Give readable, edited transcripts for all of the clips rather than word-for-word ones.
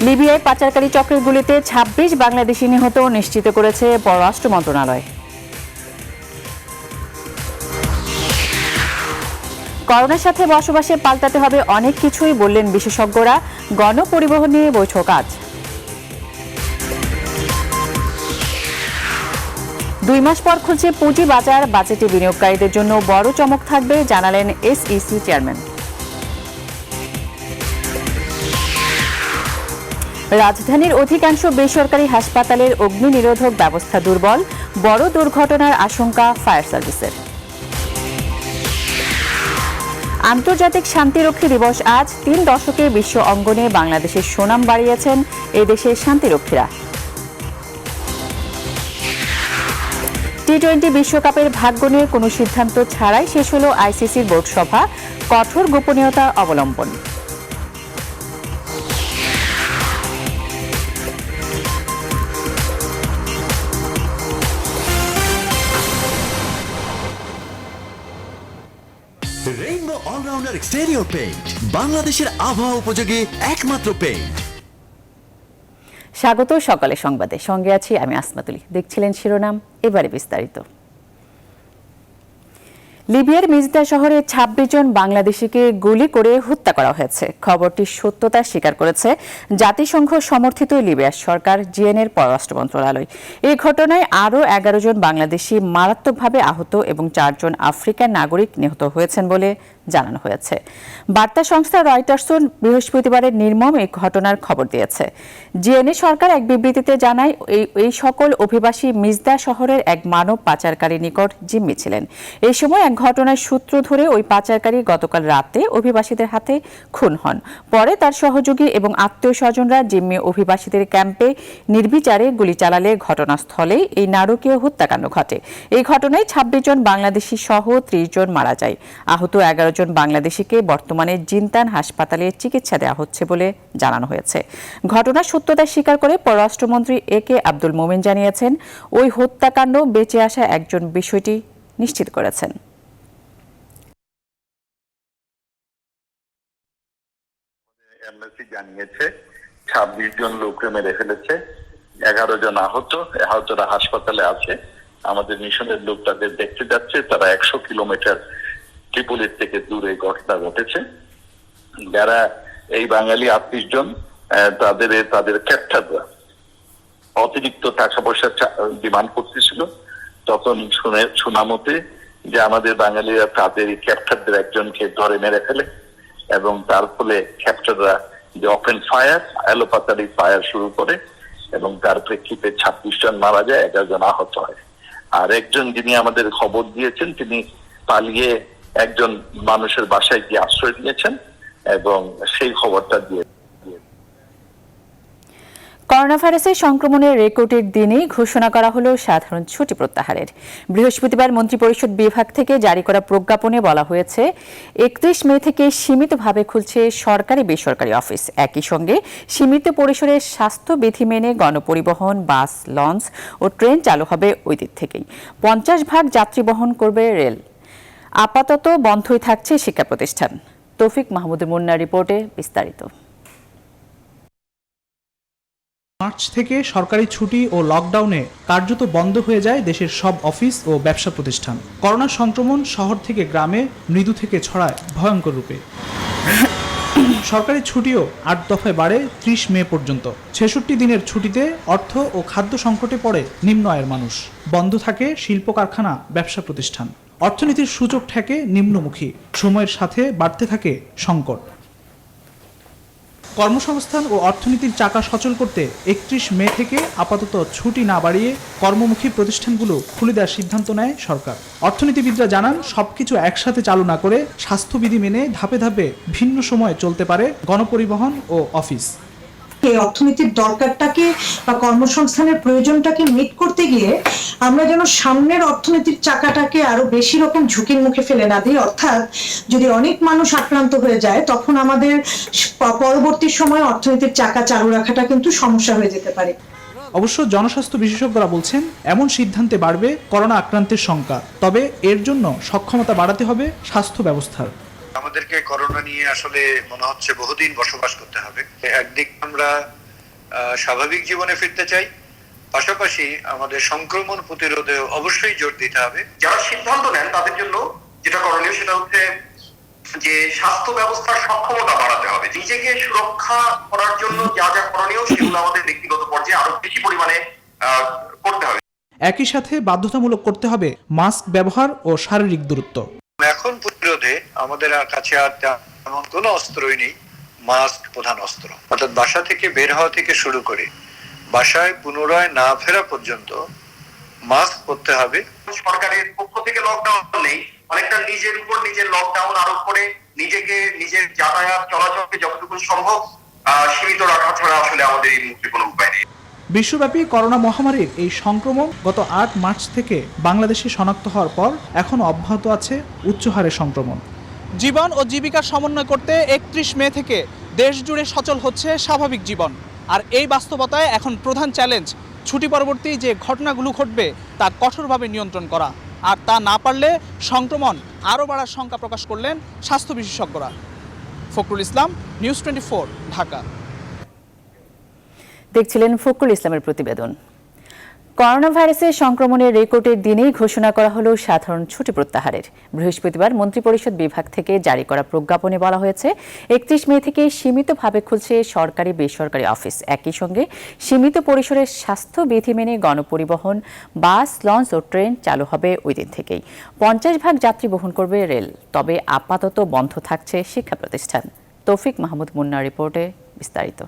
লিবিয়ায় পাচারকারী চক্রের গুলিতে ২৬ বাংলাদেশি নিহত নিশ্চিত করেছে পররাষ্ট্র মন্ত্রণালয়। করোনার সাথে বসবাসে পাল্টাতে হবে অনেক কিছুই বললেন বিশেষজ্ঞরা। গণপরিবহন নিয়ে বৈঠক আজ। ২ মাস পর খুলছে পুঁজি বাজার, বাজেটে বিনিয়োগকারীদের জন্য বড় চমক থাকবে জানালেন এসইসি চেয়ারম্যান। রাজধানীর অধিকাংশ বেসরকারি হাসপাতালের অগ্নি নিরোধক ব্যবস্থা দুর্বল, বড় দুর্ঘটনার আশঙ্কা ফায়ার সার্ভিসের। আন্তর্জাতিক শান্তিরক্ষী দিবস আজ। ৩ দশকে বিশ্ব অঙ্গনে বাংলাদেশের সুনাম বাড়িয়েছেন এদেশের শান্তিরক্ষীরা। টি-20 বিশ্বকাপের ভাগ্য নিয়ে কোনো সিদ্ধান্ত ছাড়াই শেষ হলো আইসিসির বোর্ড সভা, কঠোর গোপনীয়তা অবলম্বন। রেইনবো অলরাউন্ডার এক্সটেরিয়র পেইন্ট, বাংলাদেশের আবহাওয়া উপযোগী একমাত্র পেইন্ট। স্বাগত সকালে সংবাদে, সঙ্গে আছি আমি আসমাতুলি। দেখছিলেন শিরোনাম, এবারে বিস্তারিত। লিবিয়ার মিজদা শহরে ২৬ জন বাংলাদেশিকে গুলি করে হত্যা করা হয়েছে। খবরটির সত্যতা স্বীকার করেছে জাতিসংঘ সমর্থিত লিবিয়ার সরকার, জিএনের পররাষ্ট্র মন্ত্রণালয়। এই ঘটনায় আরও ১১ জন বাংলাদেশি মারাত্মকভাবে আহত এবং ৪ জন আফ্রিকান নাগরিক নিহত হয়েছেন বলে জানানো হয়েছে। বার্তা সংস্থা রয়টার্স বৃহস্পতিবারের নির্মম এই ঘটনার খবর দিয়েছে। জিএনএ সরকার এক বিবৃতিতে জানায়, এই সকল অভিবাসী মিজদা শহরের এক মানব পাচারকারীর নিকট জিম্মি ছিলেন। এই সময় এক ঘটনার সূত্র ধরে ওই পাচারকারী গতকাল রাতে অভিবাসীদের হাতে খুন হন। পরে তার সহযোগী এবং আত্মীয় স্বজনরা জিম্মি অভিবাসীদের ক্যাম্পে নির্বিচারে গুলি চালালে ঘটনাস্থলেই এই নারকীয় হত্যাকাণ্ড ঘটে। এই ঘটনায় ২৬ জন বাংলাদেশি সহ ৩০ জন মারা যায়। আহত ১১ জন বাংলাদেশিকে বর্তমানে জিনতান হাসপাতালে চিকিৎসা দেওয়া হচ্ছে বলে জানানো হয়েছে। ঘটনার সত্যতা স্বীকার করে পররাষ্ট্রমন্ত্রী একে আব্দুল মোমেন জানিয়েছেন, ওই হত্যাকাণ্ড বেঁচে আসা একজন বিষয়টি নিশ্চিত করেছেন। এমবাসি জানিয়েছে ২৬ জন লোককে মেরে ফেলেছে, ১১ জন আহতরা হাসপাতালে আছে। আমাদের মিশনের লোক তাদের দেখতে যাচ্ছে। তারা ১০০ কিলোমিটার ট্রিপলির থেকে দূরে ঘটনা ঘটেছে। যারা এই বাঙালি ৩৮ জন তাদের ক্যাপ্টাররা অতিরিক্ত টাকা পয়সা ডিমান্ড করতেছিল। তখন শোনা মতে যে আমাদের বাঙালিরা তাদের ক্যাপ্টারদের একজনকে ধরে মেরে ফেলে এবং তার ফলে ক্যাপ্টাররা যে ওপেন ফায়ার, এলোপাতারি ফায়ার শুরু করে এবং তার প্রেক্ষিতে ২৬ জন মারা যায়, ১১ জন আহত হয়। আর একজন যিনি আমাদের খবর দিয়েছেন, তিনি পালিয়ে একজন মানুষের বাসায় গিয়ে আশ্রয় নিয়েছেন এবং সেই খবরটা দিয়ে। করোনা ভাইরাসের সংক্রমণের রেকর্ডের দিনেই ঘোষণা করা হলো সাধারণ ছুটি প্রত্যাহারের। বৃহস্পতিবার মন্ত্রিপরিষদ বিভাগ থেকে জারি করা প্রজ্ঞাপনে বলা হয়েছে, ৩১ মে থেকে সীমিতভাবে খুলছে সরকারি বেসরকারি অফিস। একই সঙ্গে সীমিত পরিসরে স্বাস্থ্যবিধি মেনে গণপরিবহন, বাস, লঞ্চ ও ট্রেন চালু হবে ওই দিক থেকেই। ৫০ যাত্রী বহন করবে রেল। আপাতত বন্ধই থাকছে শিক্ষা প্রতিষ্ঠান। তৌফিক মাহমুদুর মুন্নার রিপোর্টে বিস্তারিত। মার্চ থেকে সরকারি ছুটি ও লকডাউনে কার্যত বন্ধ হয়ে যায় দেশের সব অফিস ও ব্যবসা প্রতিষ্ঠান। করোনা সংক্রমণ শহর থেকে গ্রামে মৃদু থেকে ছড়ায় ভয়ঙ্কর রূপে। সরকারি ছুটিও ৮ দফায় বাড়ে ৩০ মে পর্যন্ত। ৬৬ দিনের ছুটিতে অর্থ ও খাদ্য সংকটে পড়ে নিম্ন আয়ের মানুষ। বন্ধ থাকে শিল্প কারখানা, ব্যবসা প্রতিষ্ঠান। অর্থনীতির সূচক ঠেকে নিম্নমুখী। সময়ের সাথে বাড়তে থাকে সংকট। কর্মসংস্থান ও অর্থনীতির চাকা সচল করতে ৩১ মে থেকে আপাতত ছুটি না বাড়িয়ে কর্মমুখী প্রতিষ্ঠানগুলো খুলে দেওয়ার সিদ্ধান্ত নেয় সরকার। অর্থনীতিবিদরা জানান, সবকিছু একসাথে চালু না করে স্বাস্থ্যবিধি মেনে ধাপে ধাপে ভিন্ন সময়ে চলতে পারে গণপরিবহন ও অফিস। এই অর্থনীতির দরকারটাকে বা কর্মসংস্থানের প্রয়োজনটাকে মিট করতে গিয়ে আমরা যেন সামনের অর্থনীতির চাকাটাকে আরো বেশি রকম ঝুঁকির মুখে ফেলে না দিই। অর্থাৎ যদি অনেক মানুষ আক্রান্ত হয়ে যায়, তখন আমাদের পরবর্তী সময়ে অর্থনীতির চাকা চালু রাখাটা কিন্তু সমস্যা হয়ে যেতে পারে। অবশ্য জনস্বাস্থ্য বিশেষজ্ঞরা বলছেন, এমন সিদ্ধান্তে বাড়বে করোনা আক্রান্তের সংখ্যা। তবে এর জন্য সক্ষমতা বাড়াতে হবে স্বাস্থ্য ব্যবস্থার। আমাদেরকে করোনা নিয়ে আসলে মনে হচ্ছে বহুদিন বসবাস করতে হবে। একদিক আমরা স্বাভাবিক জীবনে ফিরতে চাই। পাশাপাশি আমাদের সংক্রমণ প্রতিরোধে অবশ্যই জোর দিতে হবে। যারা সিদ্ধান্ত নেন তাদের জন্য যেটা করণীয় সেটা হচ্ছে যে স্বাস্থ্য ব্যবস্থার সক্ষমতা বাড়াতে হবে। নিজেকে সুরক্ষা করার জন্য যা যা করণীয় সেগুলো আমাদের ব্যক্তিগত পর্যায়ে আরো বেশি পরিমাণে করতে হবে। একই সাথে বাধ্যতামূলক করতে হবে মাস্ক ব্যবহার ও শারীরিক দূরত্ব। এখন প্রতিরোধে আমাদের কাছে আর তেমন কোনো অস্ত্রই নেই, মাস্ক প্রধান অস্ত্র। অর্থাৎ বাসা থেকে বের হওয়া থেকে শুরু করে বাসায় পুনরায় না ফেরা পর্যন্ত মাস্ক পরতে হবে। সরকারের পক্ষ থেকে লকডাউন নেই, অনেকটা নিজের উপর নিজের লকডাউন আরোপ করে নিজেকে নিজের যাতায়াত চলাচলকে যতটুকু সম্ভব সীমিত রাখা ছাড়া আসলে আমাদের এই মুহূর্তে কোনো উপায় নেই। বিশ্বব্যাপী করোনা মহামারীর এই সংক্রমণ গত 8 মার্চ থেকে বাংলাদেশে শনাক্ত হওয়ার পর এখন অব্যাহত আছে উচ্চ হারে সংক্রমণ। জীবন ও জীবিকার সমন্বয় করতে 31 মে থেকে দেশ জুড়ে সচল হচ্ছে স্বাভাবিক জীবন। আর এই বাস্তবতায় এখন প্রধান চ্যালেঞ্জ ছুটি পরবর্তী যে ঘটনাগুলো ঘটবে তা কঠোরভাবে নিয়ন্ত্রণ করা। আর তা না পারলে সংক্রমণ আরও বাড়ার শঙ্কা প্রকাশ করলেন স্বাস্থ্য বিশেষজ্ঞরা। ফখরুল ইসলাম, নিউজ 24, ঢাকা। দেখছিলেন ফখরুল ইসলামের প্রতিবেদন। করোনা ভাইরাসের সংক্রমণের রেকর্ডের দিনেই ঘোষণা করা হলো সাধারণ ছুটি প্রত্যাহারের। বৃহস্পতিবার মন্ত্রিপরিষদ বিভাগ থেকে জারি করা প্রজ্ঞাপনে বলা হয়েছে 31 মে থেকে সীমিতভাবে খুলছে সরকারি বেসরকারি অফিস। একই সঙ্গে সীমিত পরিসরের স্বাস্থ্য বিধি মেনে গণপরিবহন, বাস, লঞ্চ ও ট্রেন চালু হবে ওই দিন থেকেই। 50 ভাগ যাত্রী বহন করবে রেল। তবে আপাতত বন্ধ থাকছে শিক্ষা প্রতিষ্ঠান। তৌফিক মাহমুদ মুন্নার রিপোর্টে বিস্তারিত।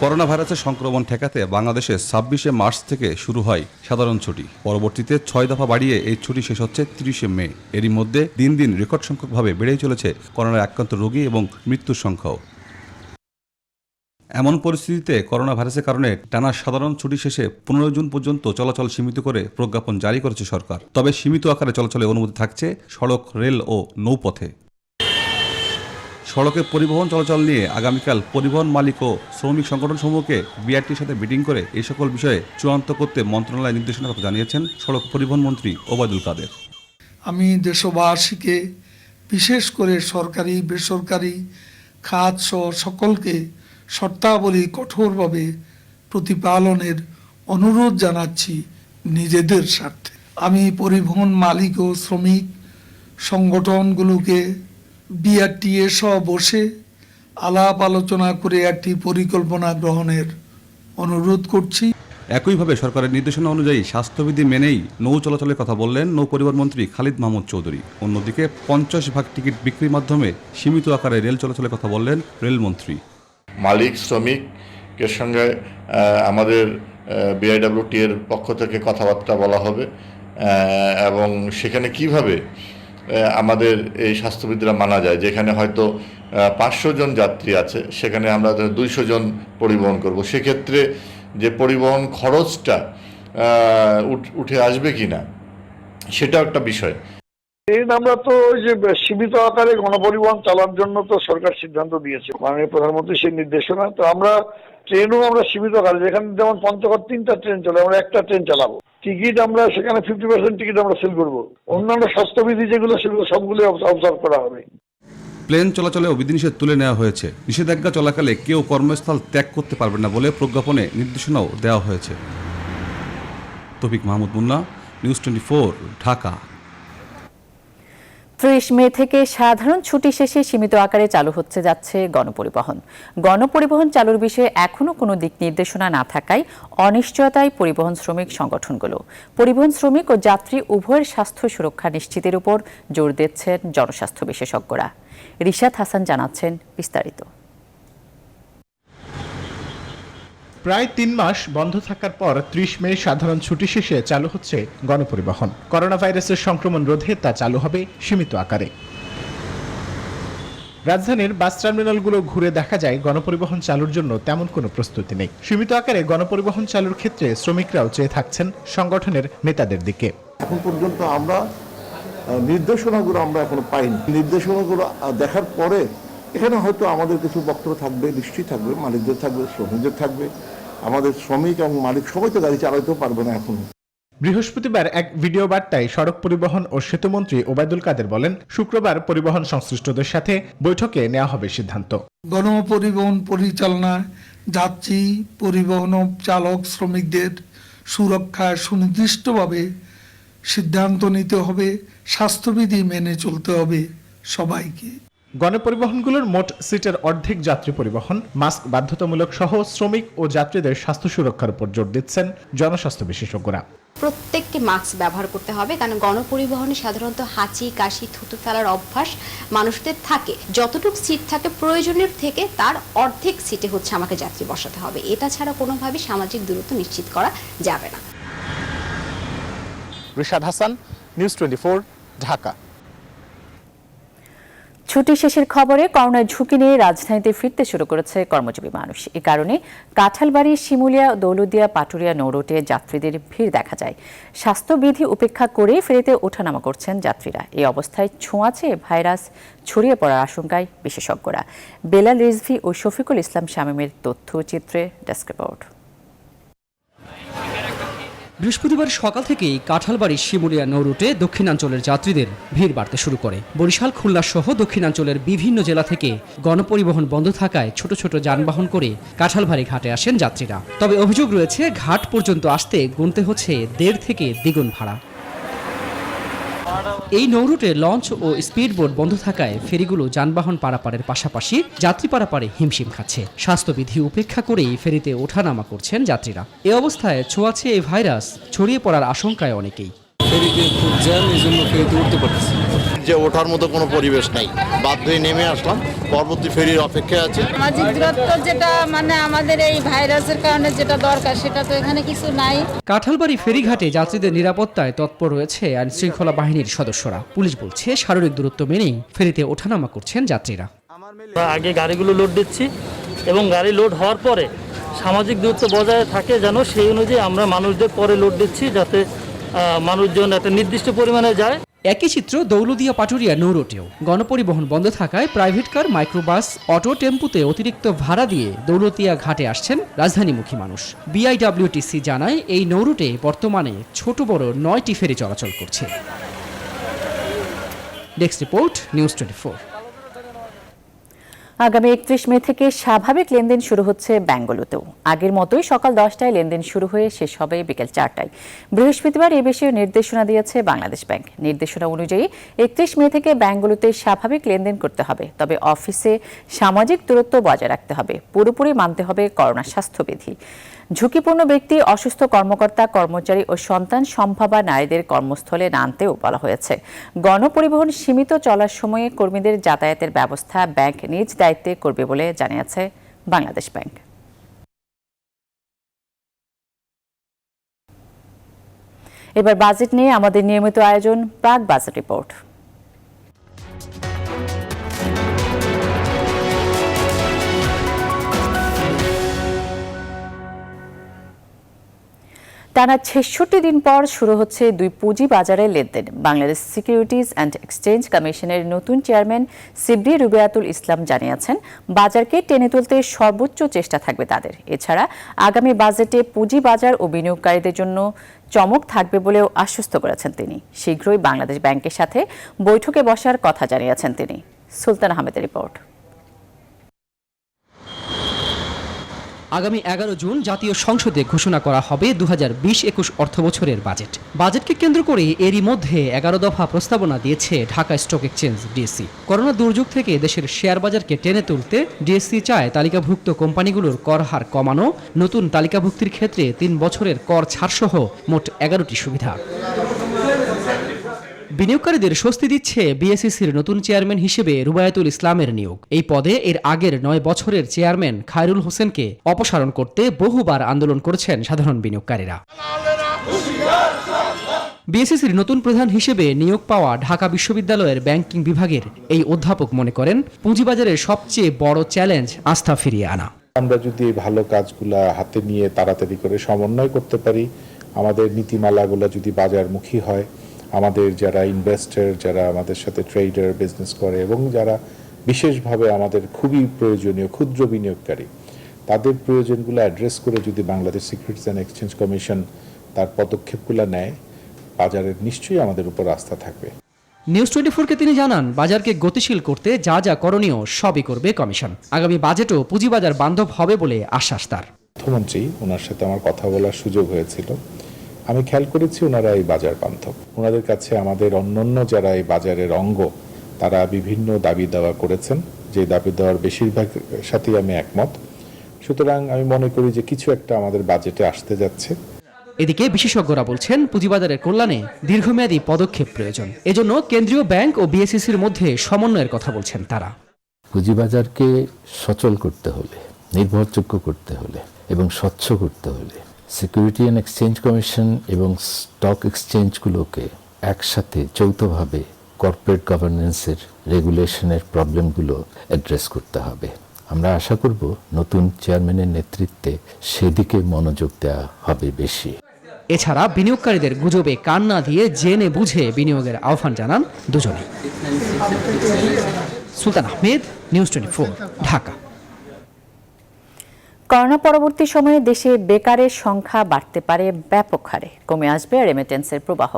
করোনা ভাইরাসের সংক্রমণ ঠেকাতে বাংলাদেশে 26 মার্চ থেকে শুরু হয় সাধারণ ছুটি। পরবর্তীতে 6 দফা বাড়িয়ে এই ছুটি শেষ হচ্ছে 30 মে। এরই মধ্যে দিন দিন রেকর্ড সংখ্যকভাবে বেড়েই চলেছে করোনার আক্রান্ত রোগী এবং মৃত্যুর সংখ্যাও। এমন পরিস্থিতিতে করোনা ভাইরাসের কারণে টানা সাধারণ ছুটি শেষে 15 জুন পর্যন্ত চলাচল সীমিত করে প্রজ্ঞাপন জারি করেছে সরকার। তবে সীমিত আকারে চলাচলের অনুমতি থাকছে সড়ক, রেল ও নৌপথে। সড়কে পরিবহন চলাচল নিয়ে আগামীকাল পরিবহন মালিক ও শ্রমিক সংগঠনসমূহকে বিআরটির সাথে মিটিং করে এই সকল বিষয়ে চূড়ান্ত করতে মন্ত্রণালয় নির্দেশনার কথা জানিয়েছেন সড়ক পরিবহন মন্ত্রী ওবায়দুল কাদের। আমি দেশবাসীকে, বিশেষ করে সরকারি বেসরকারি খাত সহ সকলকে শর্তাবলী কঠোরভাবে প্রতিপালনের অনুরোধ জানাচ্ছি নিজেদের স্বার্থে। আমি পরিবহন মালিক ও শ্রমিক সংগঠনগুলোকে বিআরটিএ সহ বসে আলাপ আলোচনা করে একটি পরিকল্পনা গ্রহণের অনুরোধ করছি। একইভাবে সরকারের নির্দেশনা অনুযায়ী স্বাস্থ্যবিধি মেনেই নৌ চলাচলের কথা বললেন নৌ পরিবহন মন্ত্রী খালিদ মাহমুদ চৌধুরী। অন্যদিকে 50 ভাগ টিকিট বিক্রির মাধ্যমে সীমিত আকারে রেল চলাচলের কথা বললেন রেলমন্ত্রী। মালিক শ্রমিকের সঙ্গে আমাদের বিআইডব্লিউটি এর পক্ষ থেকে কথাবার্তা বলা হবে এবং সেখানে কিভাবে আমাদের এই স্বাস্থ্যবিধিরা মানা যায়। যেখানে হয়তো 500 জন যাত্রী আছে সেখানে আমরা 200 জন পরিবহন করব। সেক্ষেত্রে যে পরিবহন খরচটা উঠে আসবে কিনা সেটাও একটা বিষয়। আমরা তো ওই যে সীমিত আকারে গণপরিবহন চালানোর জন্য তো সরকার সিদ্ধান্ত দিয়েছে, মাননীয় প্রধানমন্ত্রী সেই নির্দেশনা। তো আমরা ট্রেনও আমরা সীমিত আকারে, যেখানে যেমন পঞ্চগড় 3টা ট্রেন চলে, আমরা একটা ট্রেন চালাবো। টিকিট আমরা সেখানে 50% টিকিট আমরা সেল করবো। অন্যান্য স্বাস্থ্যবিধি যেগুলো সেগুলো সবগুলো অবজার্ভ করা হবে। প্লেন চলাচলেও বিধিনিষেধ তুলে নেওয়া হয়েছে। নিষেধাজ্ঞা চলাকালে কেউ কর্মস্থল ত্যাগ করতে পারবে না বলে প্রজ্ঞাপনে নির্দেশনাও দেওয়া হয়েছে। তৌফিক মাহমুদ মুন্না, নিউজ 24, ঢাকা। 30 মে থেকে সাধারণ ছুটি শেষে সীমিত আকারে চালু হচ্ছে যাচ্ছে গণপরিবহন। গণপরিবহন চালুর বিষয়ে এখনও কোনো দিক নির্দেশনা না থাকায় অনিশ্চয়তায় পরিবহন শ্রমিক সংগঠনগুলো। পরিবহন শ্রমিক ও যাত্রী উভয়ের স্বাস্থ্য সুরক্ষা নিশ্চিতের উপর জোর দিচ্ছেন জনস্বাস্থ্য বিশেষজ্ঞরা। রিশাদ হাসান জানাচ্ছেন বিস্তারিত। প্রায় 3 মাস বন্ধ থাকার পর 30 মে সাধারণ ছুটি শেষে চালু হচ্ছে গণপরিবহন। করোনা ভাইরাসের সংক্রমণ রোধে তা চালু হবে সীমিত আকারে। রাজধানীর বাস টার্মিনালগুলো ঘুরে দেখা যায় গণপরিবহন চালুর জন্য তেমন কোনো প্রস্তুতি নেই। সীমিত আকারে গণপরিবহন চালুর ক্ষেত্রে শ্রমিকরাও চেয়ে থাকছেন সংগঠনের নেতাদের দিকে। এখন পর্যন্ত আমরা নির্দেশনাগুলো আমরা এখনো পাইনি। নির্দেশনাগুলো দেখার পরে এখানে হয়তো আমাদের কিছু বক্তব্য থাকবে, নিশ্চয়ই থাকবে, মালিকদের থাকবে, শ্রমিকদের থাকবে। আমাদের শ্রমিক এবং মালিক সবাই তো গাড়ি চালাতেও পারবে না এখন। বৃহস্পতিবার এক ভিডিও বার্তায় সড়ক পরিবহন ও সেতুমন্ত্রী ওবায়দুল কাদের বলেন, শুক্রবার পরিবহন সংশ্লিষ্টদের সাথে বৈঠকে নেওয়া হবে সিদ্ধান্ত। গণপরিবহন পরিচালনায় যাত্রী পরিবহন চালক শ্রমিকদের সুরক্ষায় সুনির্দিষ্টভাবে সিদ্ধান্ত নিতে হবে, স্বাস্থ্যবিধি মেনে চলতে হবে সবাইকে। গণপরিবহনগুলোর মোট সিটের অর্ধেক যাত্রী পরিবহন, মাস্ক বাধ্যতামূলক সহ শ্রমিক ও যাত্রীদের স্বাস্থ্য সুরক্ষার উপর জোর দিচ্ছেন জনস্বাস্থ্য বিশেষজ্ঞরা। প্রত্যেককে মাস্ক ব্যবহার করতে হবে, কারণ গণপরিবহনে সাধারণত হাঁচি কাশি থুতু ফেলার অভ্যাস মানুষদের থাকে। যতটুকু সিট থাকে প্রয়োজনের থেকে তার অর্ধেক সিটে হচ্ছে আমাকে যাত্রী বসাতে হবে। এটা ছাড়া কোনোভাবে সামাজিক দূরত্ব নিশ্চিত করা যাবে না। রিশাদ হাসান, নিউজ 24, ঢাকা। ছুটি শেষের খবরে করোনার ঝুঁকি নিয়ে রাজধানীতে ফিরতে শুরু করেছে কর্মজীবী মানুষ। এ কারণে কাঁঠালবাড়ি, শিমুলিয়া, দৌলতদিয়া, পাটুরিয়া নৌরুটে যাত্রীদের ভিড় দেখা যায়। স্বাস্থ্যবিধি উপেক্ষা করে ফেরিতে ওঠানামা করছেন যাত্রীরা। এই অবস্থায় ছোঁয়াচে ভাইরাস ছড়িয়ে পড়ার আশঙ্কায় বিশেষজ্ঞরা। বেলাল রিজভী ও শফিকুল ইসলাম শামীমের তথ্যচিত্রে ডেস্ক রিপোর্ট। বৃহস্পতিবার সকাল থেকেই কাঁঠালবাড়ি, শিমুলিয়া নৌরুটে দক্ষিণাঞ্চলের যাত্রীদের ভিড় বাড়তে শুরু করে। বরিশাল, খুলনা সহ দক্ষিণাঞ্চলের বিভিন্ন জেলা থেকে গণপরিবহন বন্ধ থাকায় ছোট ছোট যানবাহন করে কাঁঠালবাড়ি ঘাটে আসেন যাত্রীরা। তবে অভিযোগ রয়েছে, ঘাট পর্যন্ত আসতে গুনতে হচ্ছে 1.5 থেকে দ্বিগুণ ভাড়া। এই নৌরুটে লঞ্চ ও স্পিডবোট বন্ধ থাকায় ফেরিগুলো যানবাহন পারাপারের পাশাপাশি যাত্রী পারাপারে হিমশিম খাচ্ছে। স্বাস্থ্যবিধি উপেক্ষা করেই ফেরিতে ওঠানামা করছেন যাত্রীরা। এ অবস্থায় ছোঁয়াচে এই ভাইরাস ছড়িয়ে পড়ার আশঙ্কায় অনেকেই। ফেরিতে খুব জ্যাম, এই জন্য ফেরিতে উঠতে পারতেছি যে ওঠার মতো কোনো পরিবেশ নাই, বাধ্য হয়ে নেমে আসলাম, পরবর্তী ফেরির অপেক্ষায় আছে। সামাজিক দূরত্ব যেটা আমাদের এই ভাইরাসের কারণে যেটা দরকার সেটা তো এখানে কিছু নাই। কাঁঠালবাড়ি ফেরিঘাটে যাত্রীদের নিরাপত্তায় তৎপর রয়েছে আইন শৃঙ্খলা বাহিনীর সদস্যরা। পুলিশ বলছে, শারীরিক দূরত্ব মেনেই ফেরিতে ওঠানামা করছেন যাত্রীরা। আগে গাড়িগুলো লোড দিচ্ছি এবং গাড়ি লোড হওয়ার পরে সামাজিক দূরত্ব বজায় থাকে যেন, সেই অনুযায়ী আমরা মানুষদের পরে লোড দিচ্ছি, যাতে মানুষজন একটা নির্দিষ্ট পরিমাণে যায়। একই চিত্র দৌলতদিয়া, পাটুরিয়া নৌরুটেও গণপরিবহন বন্ধ থাকায় প্রাইভেট কার, মাইক্রোবাস, অটো, টেম্পুতে অতিরিক্ত ভাড়া দিয়ে দৌলতদিয়া ঘাটে আসছেন রাজধানীমুখী মানুষ। বিআইডব্লিউটিসি জানায়, এই নৌরুটে বর্তমানে ছোট বড় 9টি ফেরি চলাচল করছে। Desk report, news 24। আগামী 31 মে থেকে স্বাভাবিক লেনদেন শুরু হচ্ছে ব্যাংকগুলোতেও। আগের মতোই সকাল 10টায় লেনদেন শুরু হয়ে শেষ হবে বিকেল 4টায়। বৃহস্পতিবার এ বিষয়ে নির্দেশনা দিয়েছে বাংলাদেশ ব্যাংক। নির্দেশনা অনুযায়ী 31 মে থেকে ব্যাংকগুলোতে স্বাভাবিক লেনদেন করতে হবে, তবে অফিসে সামাজিক দূরত্ব বজায় রাখতে হবে। পুরোপুরি মানতে হবে করোনা স্বাস্থ্যবিধি। ঝুঁকিপূর্ণ ব্যক্তি, অসুস্থ কর্মকর্তা, কর্মচারী ও সন্তান সম্ভাবা নারীদের কর্মস্থলে না আনতেও বলা হয়েছে। গণপরিবহন সীমিত চলার সময়ে কর্মীদের যাতায়াতের ব্যবস্থা ব্যাংক নিজ দায়িত্বে করবে বলে জানিয়েছে বাংলাদেশ ব্যাংক। এবার বাজেট নিয়ে আমাদের নিয়মিত আয়োজন প্রাক বাজেট রিপোর্ট। টানা 66 দিন পর শুরু হচ্ছে দুই পুঁজি বাজারের লেনদেন। বাংলাদেশ সিকিউরিটিজ অ্যান্ড এক্সচেঞ্জ কমিশনের নতুন চেয়ারম্যান সিবরি রুবেয়াতুল ইসলাম জানিয়েছেন, বাজারকে টেনে তুলতে সর্বোচ্চ চেষ্টা থাকবে তাদের। এছাড়া আগামী বাজেটে পুঁজি বাজার ও বিনিয়োগকারীদের জন্য চমক থাকবে বলেও আশ্বস্ত করেছেন তিনি। শীঘ্রই বাংলাদেশ ব্যাংকের সাথে বৈঠকে বসার কথা জানিয়েছেন তিনি। সুলতান আহমেদের রিপোর্ট। আগামী 11 জুন জাতীয় সংসদে ঘোষণা করা হবে 2020-21 অর্থবছরের বাজেট। বাজেটকে কেন্দ্র করে এরই মধ্যে 11 দফা প্রস্তাবনা দিয়েছে Dhaka stock exchange DSC. Corona দুর্যোগ থেকে দেশের শেয়ার বাজারকে টেনে তুলতে ডিএসসি চায় তালিকাভুক্ত কোম্পানিগুলোর কর হার কমানো, নতুন তালিকাভুক্তির ক্ষেত্রে 3 বছরের কর ছাড়সহ মোট 11টি সুবিধা। বিনিয়োগকারীদের স্বস্তি দিচ্ছে বিএসইসির নতুন চেয়ারম্যান হিসেবে রুবায়াতুল ইসলামের নিয়োগ। এই পদে এর আগের 9 বছরের চেয়ারম্যান খায়রুল হোসেনকে অপসারণ করতে বহুবার আন্দোলন করেছেন সাধারণ বিনিয়োগকারীরা। বিএসইসির নতুন প্রধান হিসেবে নিয়োগ পাওয়া ঢাকা বিশ্ববিদ্যালয়ের ব্যাংকিং বিভাগের এই অধ্যাপক মনে করেন, পুঁজিবাজারের সবচেয়ে বড় চ্যালেঞ্জ আস্থা ফিরিয়ে আনা। আমরা যদি ভালো কাজগুলা হাতে নিয়ে তাড়াতাড়ি করে সমন্বয় করতে পারি, আমাদের নীতিমালাগুলো যদি বাজারমুখী হয়, আমাদের যারা ইনভেস্টর, যারা আমাদের সাথে ট্রেডার, বিজনেস করে এবং যারা বিশেষভাবে আমাদের খুবই প্রয়োজনীয় ক্ষুদ্র বিনিয়োগকারী, তাদের প্রয়োজনগুলো অ্যাড্রেস করে যদি Bangladesh securities and exchange commission তার পদক্ষেপগুলো নেয়, বাজারের নিশ্চয়ই আমাদের উপর আস্থা থাকবে। নিউজ 24-কে তিনি জানান, বাজারকে গতিশীল করতে যা যা করণীয় সবই করবে কমিশন। আগামী বাজেটও পুঁজিবাজার বান্ধব হবে বলে আশ্বাস তার। অর্থমন্ত্রী, ওনার সাথে আমার কথা বলার সুযোগ হয়েছিল। আমি খেয়াল করেছি ওনারা এই বাজার বান্ধব। ওনাদের কাছে আমাদের অন্যান্য যারা এই বাজারের অঙ্গ, তারা বিভিন্ন দাবি দাওয়া করেছেন, যে দাবি দেওয়ার বেশিরভাগ সাথেই আমি একমত। সুতরাং আমি মনে করি যে কিছু একটা আমাদের বাজেটে আসতে যাচ্ছে। এদিকে বিশেষজ্ঞরা বলছেন, পুঁজিবাজারের কল্যাণে দীর্ঘমেয়াদী পদক্ষেপ প্রয়োজন। এজন্য কেন্দ্রীয় ব্যাংক ও বিএসইসির মধ্যে সমন্বয়ের কথা বলছেন তারা। পুঁজিবাজারকে সচল করতে হলে, নির্ভরযোগ্য করতে হলে এবং স্বচ্ছ করতে হলে সিকিউরিটি অ্যান্ড এক্সচেঞ্জ কমিশন এবং স্টক এক্সচেঞ্জগুলোকে একসাথে যৌথভাবে কর্পোরেট গভর্নেন্সের রেগুলেশনের প্রবলেমগুলো অ্যাড্রেস করতে হবে। আমরা আশা করব নতুন চেয়ারম্যানের নেতৃত্বে সেদিকে মনোযোগ দেওয়া হবে বেশি। এছাড়া বিনিয়োগকারীদের গুজবে কান না দিয়ে জেনে বুঝে বিনিয়োগের আহ্বান জানান দুজনে। সুলতান আহমেদ, নিউজ 24, ঢাকা। করোনা পরবর্তী সময়ে দেশে বেকারের সংখ্যা বাড়তে পারে ব্যাপক হারে, কমে আসবে রেমিটেন্সের প্রবাহ,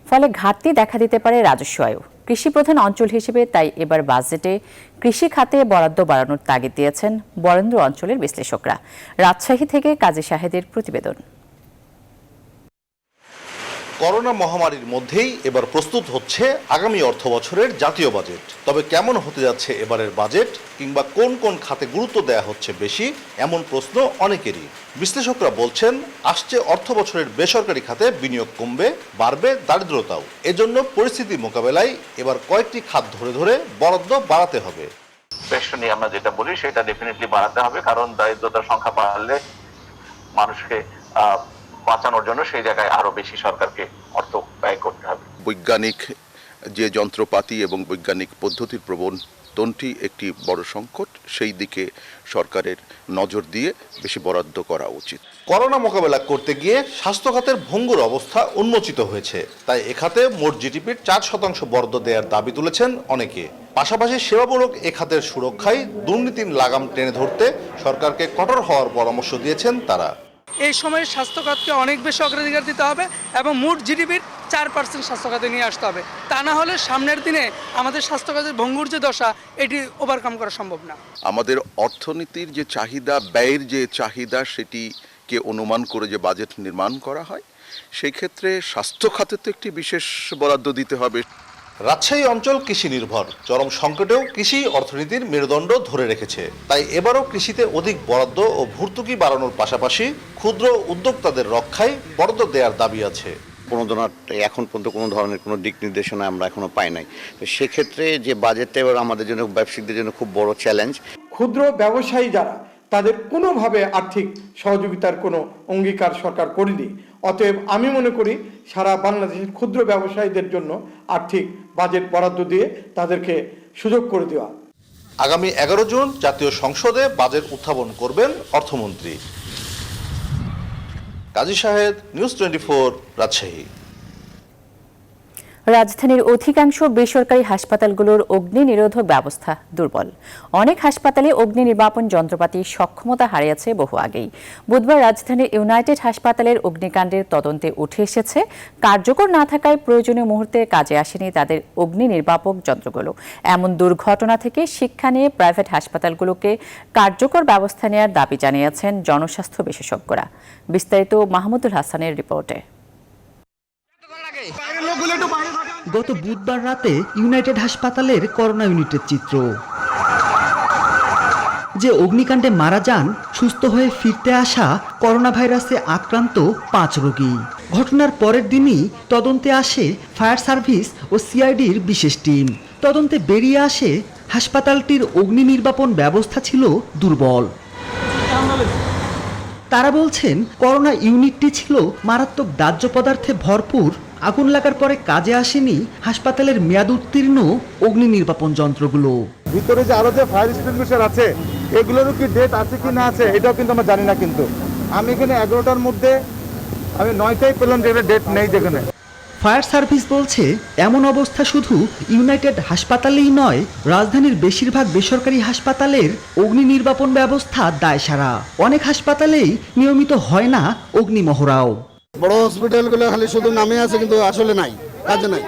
ফলে ঘাটতি দেখা দিতে পারে রাজস্ব আয়ও। কৃষি প্রধান অঞ্চল হিসেবে তাই এবার বাজেটে কৃষি খাতে বরাদ্দ বাড়ানোর তাগিদ দিয়েছেন বরেন্দ্র অঞ্চলের বিশ্লেষকরা। রাজশাহী থেকে কাজী শাহেদের প্রতিবেদন। করোনা মহামারীর মধ্যেই এবার প্রস্তুত হচ্ছে আগামী অর্থ বছরের জাতীয় বাজেট। তবে কেমন হতে যাচ্ছে এবারের বাজেট, কিংবা কোন কোন খাতে গুরুত্ব দেওয়া হচ্ছে বেশি, এমন প্রশ্ন অনেকেরই। বিশ্লেষকরা বলছেন, আসছে অর্থ বছরের বেসরকারি খাতে বিনিয়োগ কমবে, বাড়বে দারিদ্রতাও। এজন্য পরিস্থিতি মোকাবেলায় এবার কয়েকটি খাত ধরে ধরে বরাদ্দ বাড়াতে হবে। পেনশন নিয়ে আমরা যেটা বলি সেটা ডেফিনেটলি বাড়াতে হবে, কারণ দারিদ্রতার সংখ্যা বাড়লে মানুষকে বাঁচানোর জন্য সেই জায়গায় আরো বেশি সরকারকে অর্থ ব্যয় করতে হবে। বৈজ্ঞানিক যে যন্ত্রপাতি এবং বৈজ্ঞানিক পদ্ধতির প্রবর্তনটি একটি বড় সংকট, সেই দিকে সরকারের নজর দিয়ে বেশি বরাদ্দ করা উচিত। করোনা মোকাবেলা করতে গিয়ে স্বাস্থ্য খাতের ভঙ্গুর অবস্থা উন্মোচিত হয়েছে, তাই এ খাতে মোট জিডিপির 4% বরাদ্দ দেওয়ার দাবি তুলেছেন অনেকে। পাশাপাশি সেবামূলক এ খাতের সুরক্ষায় দুর্নীতির লাগাম টেনে ধরতে সরকারকে কঠোর হওয়ার পরামর্শ দিয়েছেন তারা। এই সময়ে স্বাস্থ্য খাতকে অনেক বেশি অগ্রাধিকার দিতে হবে এবং মোট জিডিপির 4% স্বাস্থ্য খাতে নিয়ে আসতে হবে। তা না হলে সামনের দিনে আমাদের স্বাস্থ্য খাতের ভঙ্গুর যে দশা, এটি ওভারকাম করা সম্ভব না। আমাদের অর্থনীতির যে চাহিদা, ব্যয়ের যে চাহিদা, সেটিকে অনুমান করে যে বাজেট নির্মাণ করা হয়, সেই ক্ষেত্রে স্বাস্থ্য খাতে তো একটি বিশেষ বরাদ্দ দিতে হবে। রাজশাহী অঞ্চল কৃষি নির্ভর, চরম সংকটেও কৃষি অর্থনীতির মেরুদণ্ড ধরে রেখেছে। তাই এবারও কৃষিতে অধিক বরাদ্দ ও ভর্তুকি বাড়ানোর পাশাপাশি ক্ষুদ্র উদ্যোক্তাদের রক্ষায় বরাদ্দ দেওয়ার দাবি আছে। এখন পর্যন্ত কোনো ধরনের কোনো দিক নির্দেশনা আমরা এখনো পাই নাই। তো সেক্ষেত্রে যে বাজেটটা এবার আমাদের জন্য, ব্যবসায়িকদের জন্য খুব বড় চ্যালেঞ্জ। ক্ষুদ্র ব্যবসায়ী যারা, তাদের কোনোভাবে আর্থিক সহযোগিতার কোনো অঙ্গীকার সরকার করেনি। অতএব আমি মনে করি সারা বাংলাদেশের ক্ষুদ্র ব্যবসায়ীদের জন্য আর্থিক বাজেট বরাদ্দ দিয়ে তাদেরকে সুযোগ করে দেওয়া। আগামী 11 জুন জাতীয় সংসদে বাজেট উত্থাপন করবেন অর্থমন্ত্রী। কাজী শাহেদ, নিউজ 24, রাজশাহী। রাজধানীর অধিকাংশ বেসরকারি হাসপাতালগুলোর অগ্নি নিরোধক ব্যবস্থা দুর্বল। অনেক হাসপাতালে অগ্নি নির্বাপন যন্ত্রপাতির সক্ষমতা হারিয়েছে বহু আগেই। বুধবার রাজধানীর ইউনাইটেড হাসপাতালের অগ্নিকাণ্ডের তদন্তে উঠে এসেছে, কার্যকর না থাকায় প্রয়োজনীয় মুহূর্তে কাজে আসেনি তাদের অগ্নি নির্বাপক যন্ত্রগুলো। এমন দুর্ঘটনা থেকে শিক্ষা নিয়ে প্রাইভেট হাসপাতালগুলোকে কার্যকর ব্যবস্থা নেওয়ার দাবি জানিয়েছেন জনস্বাস্থ্য বিশেষজ্ঞরা। বিস্তারিত মাহমুদুল হাসানের রিপোর্টে। গত বুধবার রাতে ইউনাইটেড হাসপাতালের করোনা ইউনিটের চিত্র। যে অগ্নিকাণ্ডে মারা যান সুস্থ হয়ে ফিরতে আসা করোনা ভাইরাসে আক্রান্ত 5 রোগী। ঘটনার পরের দিনই তদন্তে আসে ফায়ার সার্ভিস ও সিআইডির বিশেষ টিম। তদন্তে বেরিয়ে আসে হাসপাতালটির অগ্নি নির্বাপন ব্যবস্থা ছিল দুর্বল। তারা বলছেন, করোনা ইউনিটটি ছিল মারাত্মক দাহ্য পদার্থে ভরপুর। আগুন লাগার পরে কাজে আসেনি হাসপাতালের মেয়াদ উত্তীর্ণ অগ্নি নির্বাপন যন্ত্রগুলো। ভিতরে যে আরো যে ফায়ার এক্সটিংগুইশার আছে, এগুলোরও কি ডেট আছে কি না আছে এটাও কিন্তু আমরা জানি না। কিন্তু আমি এখানে 11টার মধ্যে আমি 9টাই পেলাম যে ডেট নেই যেখানে। ফায়ার সার্ভিস বলছে, এমন অবস্থা শুধু ইউনাইটেড হাসপাতালেই নয়, রাজধানীর বেশিরভাগ বেসরকারি হাসপাতালের অগ্নি নির্বাপন ব্যবস্থা দায়সারা। অনেক হাসপাতালেই নিয়মিত হয় না অগ্নি মহড়াও। বড় হসপিটালগুলো খালি শুধু নামে আছে, কিন্তু আসলে নাই, কাজে নাই।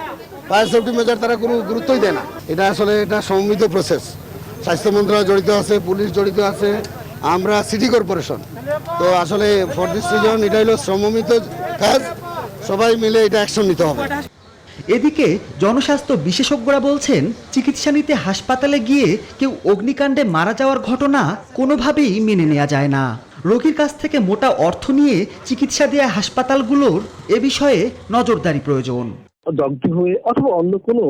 ফায়ার সেফটি মেজার তারা কোনো গুরুত্বই দেয় না। এটা আসলে এটা সমন্বিত প্রসেস। স্বাস্থ্য মন্ত্রণালয় জড়িত আছে, পুলিশ জড়িত আছে, আমরা সিটি কর্পোরেশন। তো আসলে ফর দিস রিজন এটা হলো সমন্বিত কাজ, সবাই মিলে এটা অ্যাকশন নিতে হবে। এদিকে জনস্বাস্থ্য বিশেষজ্ঞরা বলছেন, চিকিৎসা নিতে হাসপাতালে গিয়ে কেউ অগ্নিকাণ্ডে মারা যাওয়ার ঘটনা কোনোভাবেই মেনে নেওয়া যায় না। রোগীর কাছ থেকে মোটা অর্থ নিয়ে চিকিৎসা দেওয়া হাসপাতালগুলোর এ বিষয়ে নজরদারি প্রয়োজন। দগ্ধ হয়ে অথবা অন্য কোনো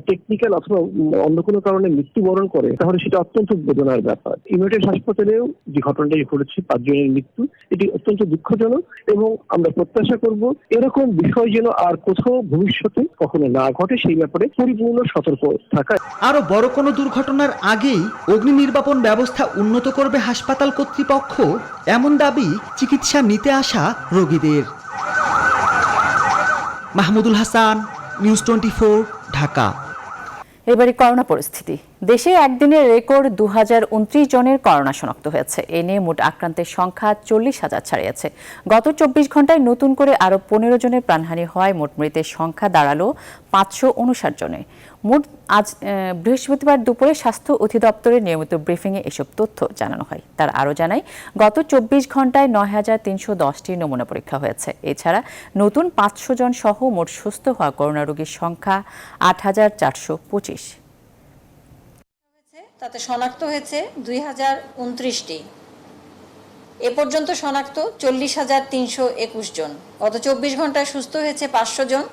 টেকনিক্যাল অথবা অন্য কোনো কারণে মৃত্যুবরণ করে, তাহলে সেটা অত্যন্ত বেদনার ব্যাপার। ইউনাইটেড হাসপাতালেও যে ঘটনাটি ঘটেছে 5 জনের মৃত্যু, এটি অত্যন্ত দুঃখজনক এবং আমরা প্রত্যাশা করব এরকম বিষয় যেন আর কোথাও ভবিষ্যতে কখনো না ঘটে, সেই ব্যাপারে পরিপূর্ণ সতর্ক থাকা। আরো বড় কোনো দুর্ঘটনার আগেই অগ্নি নির্বাপন ব্যবস্থা উন্নত করবে হাসপাতাল কর্তৃপক্ষ, এমন দাবি চিকিৎসা নিতে আসা রোগীদের। মাহমুদুল হাসান, নিউজ 24, ঢাকা। এবারে করোনা পরিস্থিতি। দেশে একদিনে রেকর্ড 2029 জনের করোনা শনাক্ত হয়েছে। এ নিয়ে মোট আক্রান্তের সংখ্যা 40,000 ছাড়িয়েছে। গত 24 ঘন্টায় নতুন করে আরও 15 জনের প্রাণহানি হয়। মোট মৃতের সংখ্যা দাঁড়ালো 559 জনে। মোট আজ বৃহস্পতিবার দুপুরে স্বাস্থ্য অধিদপ্তরের নিয়মিত ব্রিফিংয়ে এসব তথ্য জানানো হয়। তার আরও জানায়, গত 24 ঘন্টায় 9,310টি নমুনা পরীক্ষা হয়েছে। এছাড়া নতুন 500 জন সহ মোট সুস্থ হওয়া করোনা রোগীর সংখ্যা 8,425। তাতে শনাক্ত হয়েছে 2,029টি। এ পর্যন্ত শনাক্ত 40,321 জন। গত 24 ঘন্টায় সুস্থ হয়েছে 500 জন।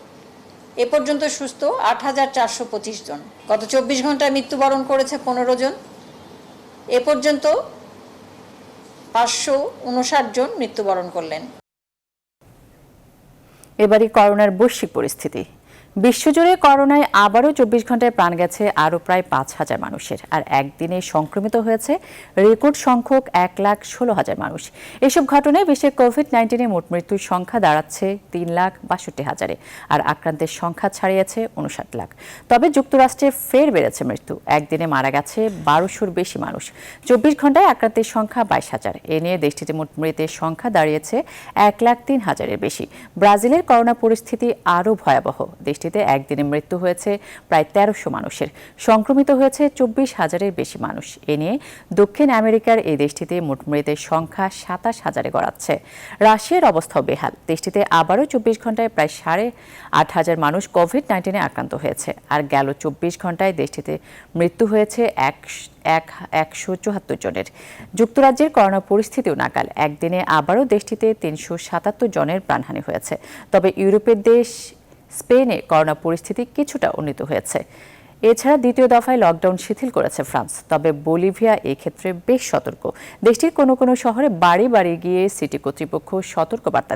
এ পর্যন্ত সুস্থ 8,425 জন। গত 24 ঘন্টায় মৃত্যুবরণ করেছে 15 জন। এ পর্যন্ত 559 জন মৃত্যুবরণ করলেন। এবারে করোনার বৈশ্বিক পরিস্থিতি। বিশ্বজুড়ে করোনায় আবারও 24 ঘন্টায় প্রাণ গেছে আরও প্রায় 5,000 মানুষের। আর একদিনে সংক্রমিত হয়েছে রেকর্ড সংখ্যক 1,16,000 মানুষ। এসব ঘটনায় বিশ্বে কোভিড-19 মোট মৃত্যুর সংখ্যা দাঁড়াচ্ছে 3,62,000-এ, আর আক্রান্তের সংখ্যা ছাড়িয়েছে 59 লাখ। তবে যুক্তরাষ্ট্রে ফের বেড়েছে মৃত্যু। একদিনে মারা গেছে 1200-র বেশি মানুষ। 24 ঘন্টায় আক্রান্তের সংখ্যা 22,000। এ নিয়ে দেশটিতে মোট মৃতের সংখ্যা দাঁড়িয়েছে 1,03,000-এর বেশি। ব্রাজিলের করোনা পরিস্থিতি আরও ভয়াবহ। দেশটিতে একদিনে মৃত্যু হয়েছে প্রায় 1300 মানুষের। সংক্রমিত হয়েছে 24,000-এর বেশি মানুষ। এ নিয়ে দক্ষিণ আমেরিকার এই দেশটিতে মোট মৃতের সংখ্যা 27,000-এ গড়াচ্ছে। রাশিয়ার অবস্থাও বেহাল। দেশটিতে আবারও 24 ঘন্টায় প্রায় 8,500 মানুষ কোভিড-19-এ আক্রান্ত হয়েছে। আর গেল 24 ঘন্টায় দেশটিতে মৃত্যু হয়েছে 174 জনের। যুক্তরাজ্যের করোনা পরিস্থিতিও নাকাল। একদিনে আবারও দেশটিতে 377 জনের প্রাণহানি হয়েছে। তবে ইউরোপের দেশ স্পেনে করোনা পরিস্থিতি কিছুটা উন্নীত হয়েছে। এছাড়া দ্বিতীয় দফায় লকডাউন শিথিল করেছে ফ্রান্স। তবে বলিভিয়া এই ক্ষেত্রে বেশ সতর্ক। দেশটির কোনো কোনো শহরে বাড়ি বাড়ি গিয়ে সিটি কর্তৃপক্ষ সতর্কবার্তা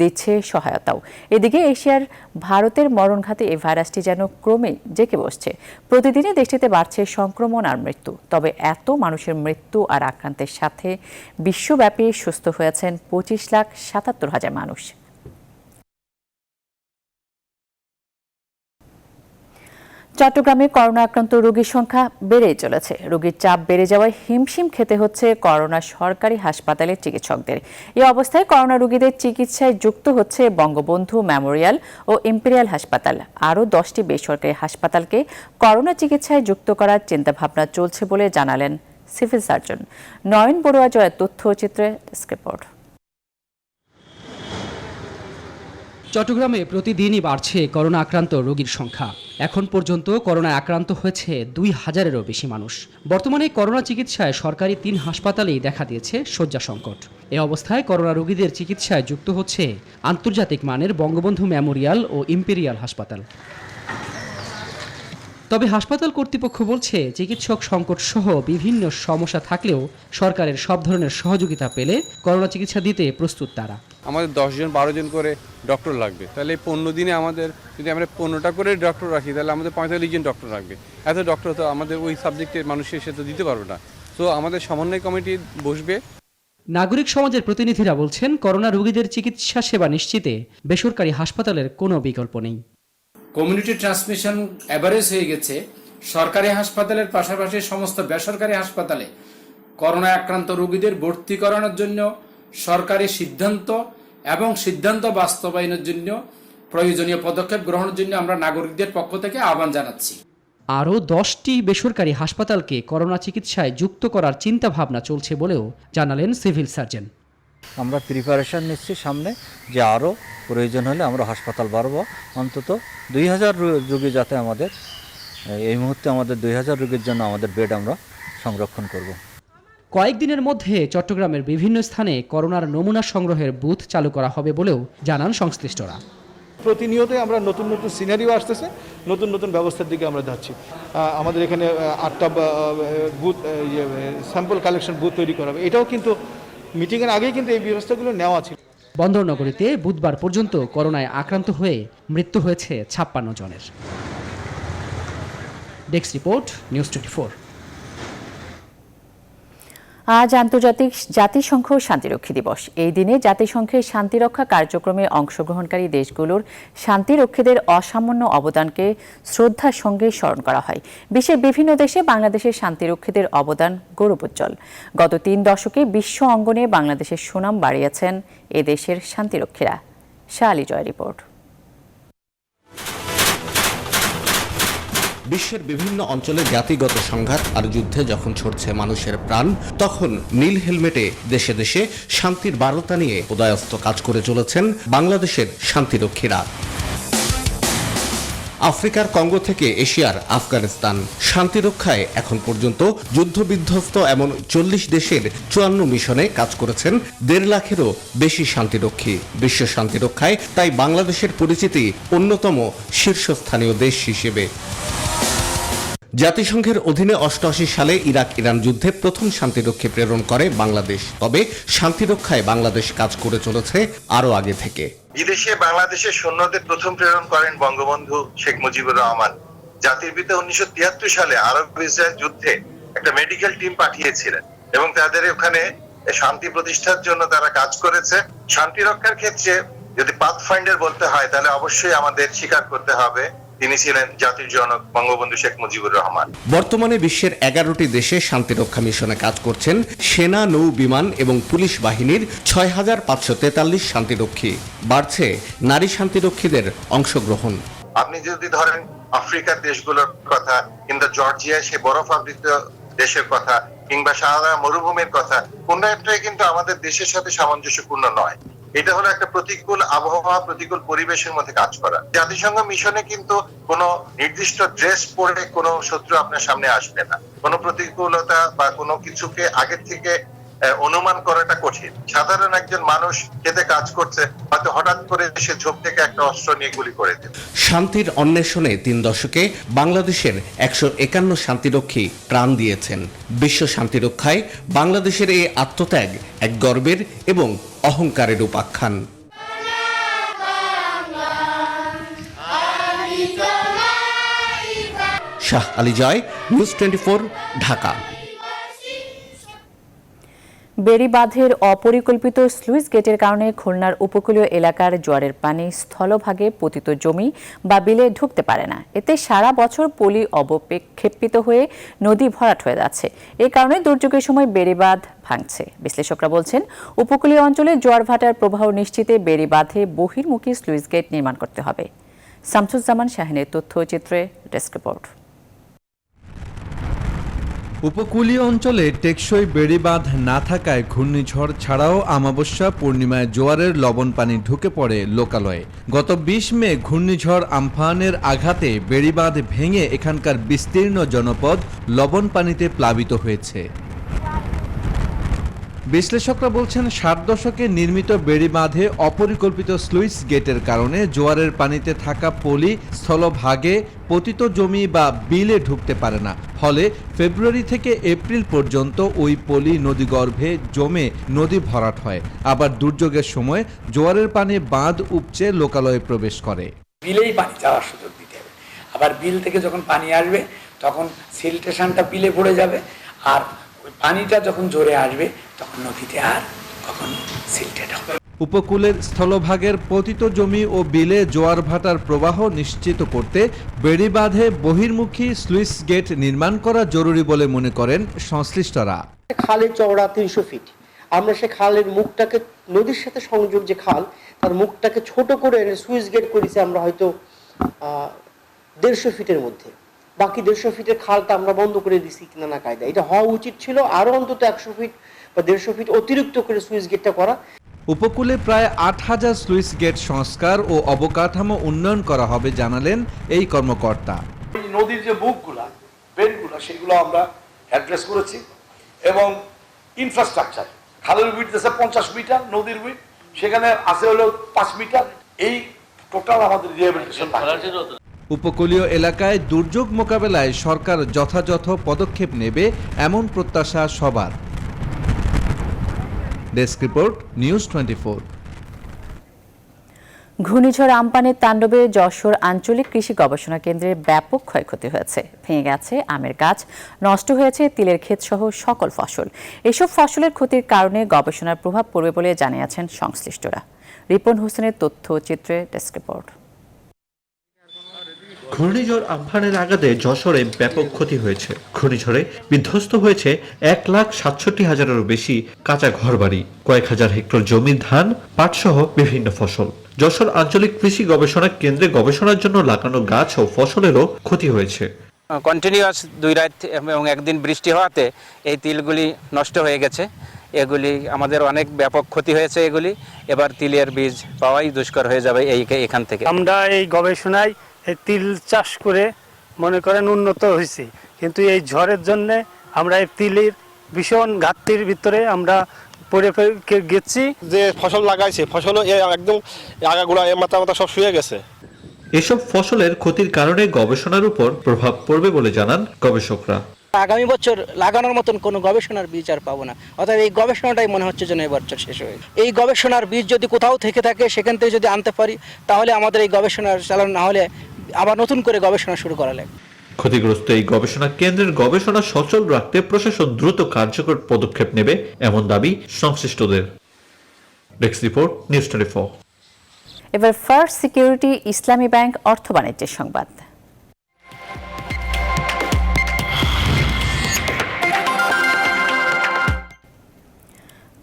দিচ্ছে সহায়তাও। এদিকে এশিয়ার ভারতের মরণঘাতী এই ভাইরাসটি যেন ক্রমে জেঁকে বসছে। প্রতিদিনই দেশটিতে বাড়ছে সংক্রমণ আর মৃত্যু। তবে এত মানুষের মৃত্যু আর আক্রান্তের সাথে বিশ্বব্যাপী সুস্থ হয়েছেন 25,77,000 মানুষ। চট্টগ্রামে করোনা আক্রান্ত রোগীর সংখ্যা বেড়েই চলেছে। রোগীর চাপ বেড়ে যাওয়ায় হিমশিম খেতে হচ্ছে করোনা সরকারি হাসপাতালের চিকিৎসকদের। এই অবস্থায় করোনা রোগীদের চিকিৎসায় যুক্ত হচ্ছে বঙ্গবন্ধু মেমোরিয়াল ও ইম্পেরিয়াল হাসপাতাল। আরও 10টি বেসরকারি হাসপাতালকে করোনা চিকিৎসায় যুক্ত করার চিন্তাভাবনা চলছে বলে জানালেন সিভিল সার্জন নয়ন বড়ুয়া জয়ের তথ্যচিত্রে ডেস্ক রিপোর্ট। চট্টগ্রামে প্রতিদিনই বাড়ছে করোনা আক্রান্ত রোগীর সংখ্যা। এখন পর্যন্ত করোনায় আক্রান্ত হয়েছে 2,000-এরও বেশি মানুষ। বর্তমানে করোনা চিকিৎসায় সরকারি 3 হাসপাতালেই দেখা দিয়েছে শয্যা সংকট। এ অবস্থায় করোনা রোগীদের চিকিৎসায় যুক্ত হচ্ছে আন্তর্জাতিক মানের বঙ্গবন্ধু মেমোরিয়াল ও ইম্পেরিয়াল হাসপাতাল। তবে হাসপাতাল কর্তৃপক্ষ বলছে, চিকিৎসক সংকট সহ বিভিন্ন সমস্যা থাকলেও সরকারের সব ধরনের সহযোগিতা পেলে করোনা চিকিৎসা দিতে প্রস্তুত তারা। আমাদের 10 জন 12 জন করে ডক্টর লাগবে। তাহলে 15 দিনে আমাদের যদি আমরা 15টা করে ডক্টর রাখি, তাহলে আমাদের 45 জন ডক্টর লাগবে। এত ডক্টর তো আমাদের ওই সাবজেক্টের মানুষের সাথে দিতে পারবো না। তো আমাদের সমন্বয় কমিটি বসবে। নাগরিক সমাজের প্রতিনিধিরা বলছেন, করোনা রোগীদের চিকিৎসা সেবা নিশ্চিতে বেসরকারি হাসপাতালের কোনো বিকল্প নেই। কমিউনিটি ট্রান্সমিশন এভারেজ হয়ে গেছে। সরকারি হাসপাতালের পাশাপাশি সমস্ত বেসরকারি হাসপাতালে করোনা আক্রান্ত রোগীদের ভর্তি করানোর জন্য সরকারি সিদ্ধান্ত এবং সিদ্ধান্ত বাস্তবায়নের জন্য প্রয়োজনীয় পদক্ষেপ গ্রহণের জন্য আমরা নাগরিকদের পক্ষ থেকে আহ্বান জানাচ্ছি। আরও 10টি বেসরকারি হাসপাতালকে করোনা চিকিৎসায় যুক্ত করার চিন্তাভাবনা চলছে বলেও জানালেন সিভিল সার্জন। আমরা প্রিপারেশন নিচ্ছি সামনে যে আরও প্রয়োজন হলে আমরা হাসপাতাল বাড়বো, অন্তত 2000 রোগী যাতে আমাদের এই মুহূর্তে আমাদের 2000 রোগীর জন্য আমাদের বেড আমরা সংরক্ষণ করব। কয়েকদিনের মধ্যে চট্টগ্রামের বিভিন্ন স্থানে করোনার নমুনা সংগ্রহের বুথ চালু করা হবে বলেও জানান সংশ্লিষ্টরা। প্রতিনিয়তই আমরা নতুন নতুন সিনারিও আসতেছে, নতুন নতুন ব্যবস্থার দিকে আমরা যাচ্ছি। আমাদের এখানে 8টা বুথ স্যাম্পল কালেকশন বুথ তৈরি করা হবে, এটাও কিন্তু মিটিংয়ের আগেই কিন্তু এই ব্যবস্থাগুলো নেওয়া ছিল। বন্দরনগরীতে বুধবার পর্যন্ত করোনায় আক্রান্ত হয়ে মৃত্যু হয়েছে 56 জনের। Desk report, news 24। আজ আন্তর্জাতিক জাতিসংঘ শান্তিরক্ষী দিবস। এই দিনে জাতিসংঘের শান্তিরক্ষা কার্যক্রমে অংশগ্রহণকারী দেশগুলোর শান্তিরক্ষীদের অসামান্য অবদানকে শ্রদ্ধার সঙ্গে স্মরণ করা হয়। বিশ্বের বিভিন্ন দেশে বাংলাদেশের শান্তিরক্ষীদের অবদান গৌরবোজ্জ্বল। গত 3 দশকে বিশ্ব অঙ্গনে বাংলাদেশের সুনাম বাড়িয়েছেন এ দেশের শান্তিরক্ষীরা। শাহ আলী জয় রিপোর্ট। বিশ্বের বিভিন্ন অঞ্চলে জাতিগত সংঘাত আর যুদ্ধে যখন ছড়ছে মানুষের প্রাণ, তখন নীল হেলমেটে দেশে দেশে শান্তির বার্তা নিয়ে উদয়াস্ত কাজ করে চলেছেন বাংলাদেশের শান্তিরক্ষীরা। আফ্রিকার কঙ্গো থেকে এশিয়ার আফগানিস্তান, শান্তিরক্ষায় এখন পর্যন্ত যুদ্ধবিধ্বস্ত এমন 40 দেশের 54 মিশনে কাজ করেছেন 1.5 লাখেরও বেশি শান্তিরক্ষী। বিশ্ব শান্তিরক্ষায় তাই বাংলাদেশের পরিচিতি অন্যতম শীর্ষস্থানীয় দেশ হিসেবে। জাতিসংঘের অধীনে 88 সালে ইরাক ইরান যুদ্ধে প্রথম শান্তিরক্ষী প্রেরণ করে বাংলাদেশ। তবে শান্তিরক্ষায় বাংলাদেশ কাজ করে চলেছে আরও আগে থেকে। বিদেশে বাংলাদেশের সৈন্যদের প্রথম প্রেরণ করেন বঙ্গবন্ধু শেখ মুজিবুর রহমান। জাতির পিতা 1973 সালে আরব ইসরায়েল যুদ্ধে একটা মেডিকেল টিম পাঠিয়েছিলেন এবং তাদের ওখানে শান্তি প্রতিষ্ঠার জন্য তারা কাজ করেছে। শান্তি রক্ষার ক্ষেত্রে যদি পাথফাইন্ডার বলতে হয় তাহলে অবশ্যই আমাদের স্বীকার করতে হবে তিনি ছিলেন জাতির জনক বঙ্গবন্ধু শেখ মুজিবুর রহমান। বর্তমানে বিশ্বের 11টি দেশে শান্তিরক্ষা মিশনে কাজ করছেন সেনা, নৌ, বিমান এবং পুলিশ বাহিনীর 6543 শান্তিরক্ষী। বাড়ছে নারী শান্তিরক্ষীদের অংশগ্রহণ। আপনি যদি ধরেন আফ্রিকার দেশগুলোর কথা, কিংবা জর্জিয়া সে বরফাবৃত দেশের কথা, কিংবা সাহারা মরুভূমির কথা, কোন একটাই কিন্তু আমাদের দেশের সাথে সামঞ্জস্যপূর্ণ নয়। এটা হলো একটা প্রতিকূল আবহাওয়া, প্রতিকূল পরিবেশের মধ্যে কাজ করা। জাতিসংঘ মিশনে কিন্তু কোনো নির্দিষ্ট ড্রেস পরে কোনো শত্রু আপনার সামনে আসবে না। কোনো প্রতিকূলতা বা কোনো কিছুকে আগে থেকে অনুমান করাটা কঠিন। সাধারণ একজন মানুষ খেতে কাজ করছে, হয়তো হঠাৎ করে সে ঝোপ থেকে একটা অস্ত্র নিয়ে গুলি করে দেবে। শান্তির অন্বেষণে 3 দশকে বাংলাদেশের 151 শান্তিরক্ষী প্রাণ দিয়েছেন। বিশ্ব শান্তিরক্ষায় বাংলাদেশের এই আত্মত্যাগ এক গর্বের এবং অহংকারের উপাখ্যান। শাহ আলী জয়, নিউজ 24, ঢাকা। বেড়িবাঁধের অপরিকল্পিত স্লুইস গেটের কারণে খুলনার উপকূলীয় এলাকার জোয়ারের পানি স্থলভাগে পতিত জমি বা বিলে ঢুকতে পারে না। এতে সারা বছর পলি অবক্ষেপিত হয়ে নদী ভরাট হয়ে যাচ্ছে। এ কারণে দুর্যোগের সময় বেড়িবাঁধ ভাঙছে। বিশ্লেষকরা বলছেন, উপকূলীয় অঞ্চলে জোয়ার ভাটার প্রবাহ নিশ্চিতে বেড়িবাঁধে বহির্মুখী স্লুইস গেট নির্মাণ করতে হবে। শামসুজ্জামান শাহিনের তথ্যচিত্রে ডেস্ক রিপোর্ট। উপকূলীয় অঞ্চলে টেকসই বেড়িবাঁধ না থাকায় ঘূর্ণিঝড় ছাড়াও অমাবস্যা পূর্ণিমায় জোয়ারের লবণ পানি ঢুকে পড়ে লোকালয়ে। গত 20 মে ঘূর্ণিঝড় আমফানের আঘাতে বেড়িবাঁধ ভেঙে এখানকার বিস্তীর্ণ জনপদ লবণ পানিতে প্লাবিত হয়েছে। বিশ্লেষকরা বলছেন, 60 দশকে নির্মিত বেড়িবাঁধে অপরিকল্পিত স্লুইস গেটের কারণে জোয়ারের পানিতে থাকা পলি স্থলভাগে পতিত জমি বা বিলে ঢুকতে পারে না। ফলে ফেব্রুয়ারি থেকে এপ্রিল পর্যন্ত ওই পলি নদীগর্ভে জমে নদী ভরাট হয়। আবার দুর্যোগের সময় জোয়ারের পানি বাঁধ উপচে লোকালয়ে প্রবেশ করে। বিলেই পানি যাওয়ার সুযোগ দিতে হবে। আবার বিল থেকে যখন পানি আসবে তখন সিলটেশনটা বিলে পড়ে যাবে, আর ওই পানিটা যখন জোরে আসবে তখন নদীতে আর কখন সিলটেড হবে। উপকূলের স্থলভাগের পতিত জমি ও বিলে জোয়ার ভাটার প্রবাহ নিশ্চিত করতে বেড়িবাঁধে বহির্মুখী স্লুইস গেট নির্মাণ করা জরুরি বলে মনে করেন সংশ্লিষ্টরা। খালের চওড়া 300 ফিট, আমরা সে খালের মুখটাকে নদীর সাথে সংযোগ যে খাল তার মুখটাকে ছোট করে সুইচ গেট করেছি আমরা হয়তো 150 ফিটের মধ্যে, বাকি 150 ফিটের খালটা আমরা বন্ধ করে দিছি কিনা না কায়দা। এটা হওয়া উচিত ছিল আরো অন্তত 100 ফিট বা 150 ফিট অতিরিক্ত করে সুইচ গেটটা করা। উপকূলে প্রায় 8000 স্লুইস গেট সংস্কার ও অবকাঠামো উন্নয়ন করা হবে জানালেন এই কর্মকর্তা। নদীর যে বুকগুলা বেডগুলা সেগুলো আমরা অ্যাড্রেস করেছি এবং ইনফ্রাস্ট্রাকচার খালের উইথ আছে 50 মিটার, নদীর উইথ সেখানে আছে হলো 5 মিটার, এই টোটাল আমাদের রিহ্যাবিলিটেশন। উপকূলীয় এলাকায় দুর্যোগ মোকাবেলায় সরকার যথাযথ পদক্ষেপ নেবে এমন প্রত্যাশা সবার। Desk report, news 24। ঘূর্ণিঝড় আম্পানের তাণ্ডবে যশোর আঞ্চলিক কৃষি গবেষণা কেন্দ্রে ব্যাপক ক্ষয়ক্ষতি হয়েছে। ভেঙে গেছে আমের গাছ, নষ্ট হয়েছে তিলের ক্ষেত সহ সকল ফসল। এসব ফসলের ক্ষতির কারণে গবেষণার প্রভাব পড়বে বলে জানিয়েছেন সংশ্লিষ্টরা। রিপন হোসেনের তথ্যচিত্রে ডেস্ক রিপোর্ট। ঘূর্ণিঝড় আম্ফানের আঘাতে যশোরে ব্যাপক ক্ষতি হয়েছে। ঘূর্ণিঝড়ে বিধ্বস্ত হয়েছে 1,67,000-এরও বেশি কাঁচা ঘরবাড়ি, কয়েক হাজার হেক্টর জমির ধান, পাট সহ বিভিন্ন ফসল। যশোর আঞ্চলিক কৃষি গবেষণা কেন্দ্রে গবেষণার জন্য লাগানো গাছ ও ফসলেরও ক্ষতি হয়েছে। কন্টিনিউয়াস 2 রাত এবং একদিন বৃষ্টি হওয়াতে এই তিলগুলি নষ্ট হয়ে গেছে। এগুলি আমাদের অনেক ব্যাপক ক্ষতি হয়েছে। এগুলি এবার তিলের বীজ পাওয়াই দুষ্কর হয়ে যাবে এখান থেকে। আমরা এই গবেষণায় এই তিল চাষ করে মনে করেন উন্নত হয়েছি, কিন্তু এই ঝড়ের জন্য আমরা এই তিলের ভীষণ ঘাটতির ভিতরে আমরা পড়ে গেছি। যে ফসল লাগাইছে ফসলও একদম আগাগুলা মাথা সব শুয়ে গেছে। এসব ফসলের ক্ষতির কারণে গবেষণার উপর প্রভাব পড়বে বলে জানান গবেষকরা। আগামী বছর লাগানোর মতন কোনো গবেষণার বীজ আর পাবো না, অর্থাৎ এই গবেষণাটাই মনে হচ্ছে যেন এবছর শেষ হয়ে। এই গবেষণার বীজ যদি কোথাও থেকে থাকে সেখান থেকে যদি আনতে পারি তাহলে আমাদের এই গবেষণার চালানো, না হলে আবার নতুন করে গবেষণা শুরু করা লাগবে। ক্ষতিগ্রস্ত এই গবেষণা কেন্দ্রের গবেষণা সচল রাখতে প্রশাসন দ্রুত কার্যকর পদক্ষেপ নেবে এমন দাবি সংশ্লিষ্টদের। Desk report, news 24। এবার ফার্স্ট সিকিউরিটি ইসলামী ব্যাংক অর্থ বাণিজ্যের সংবাদ।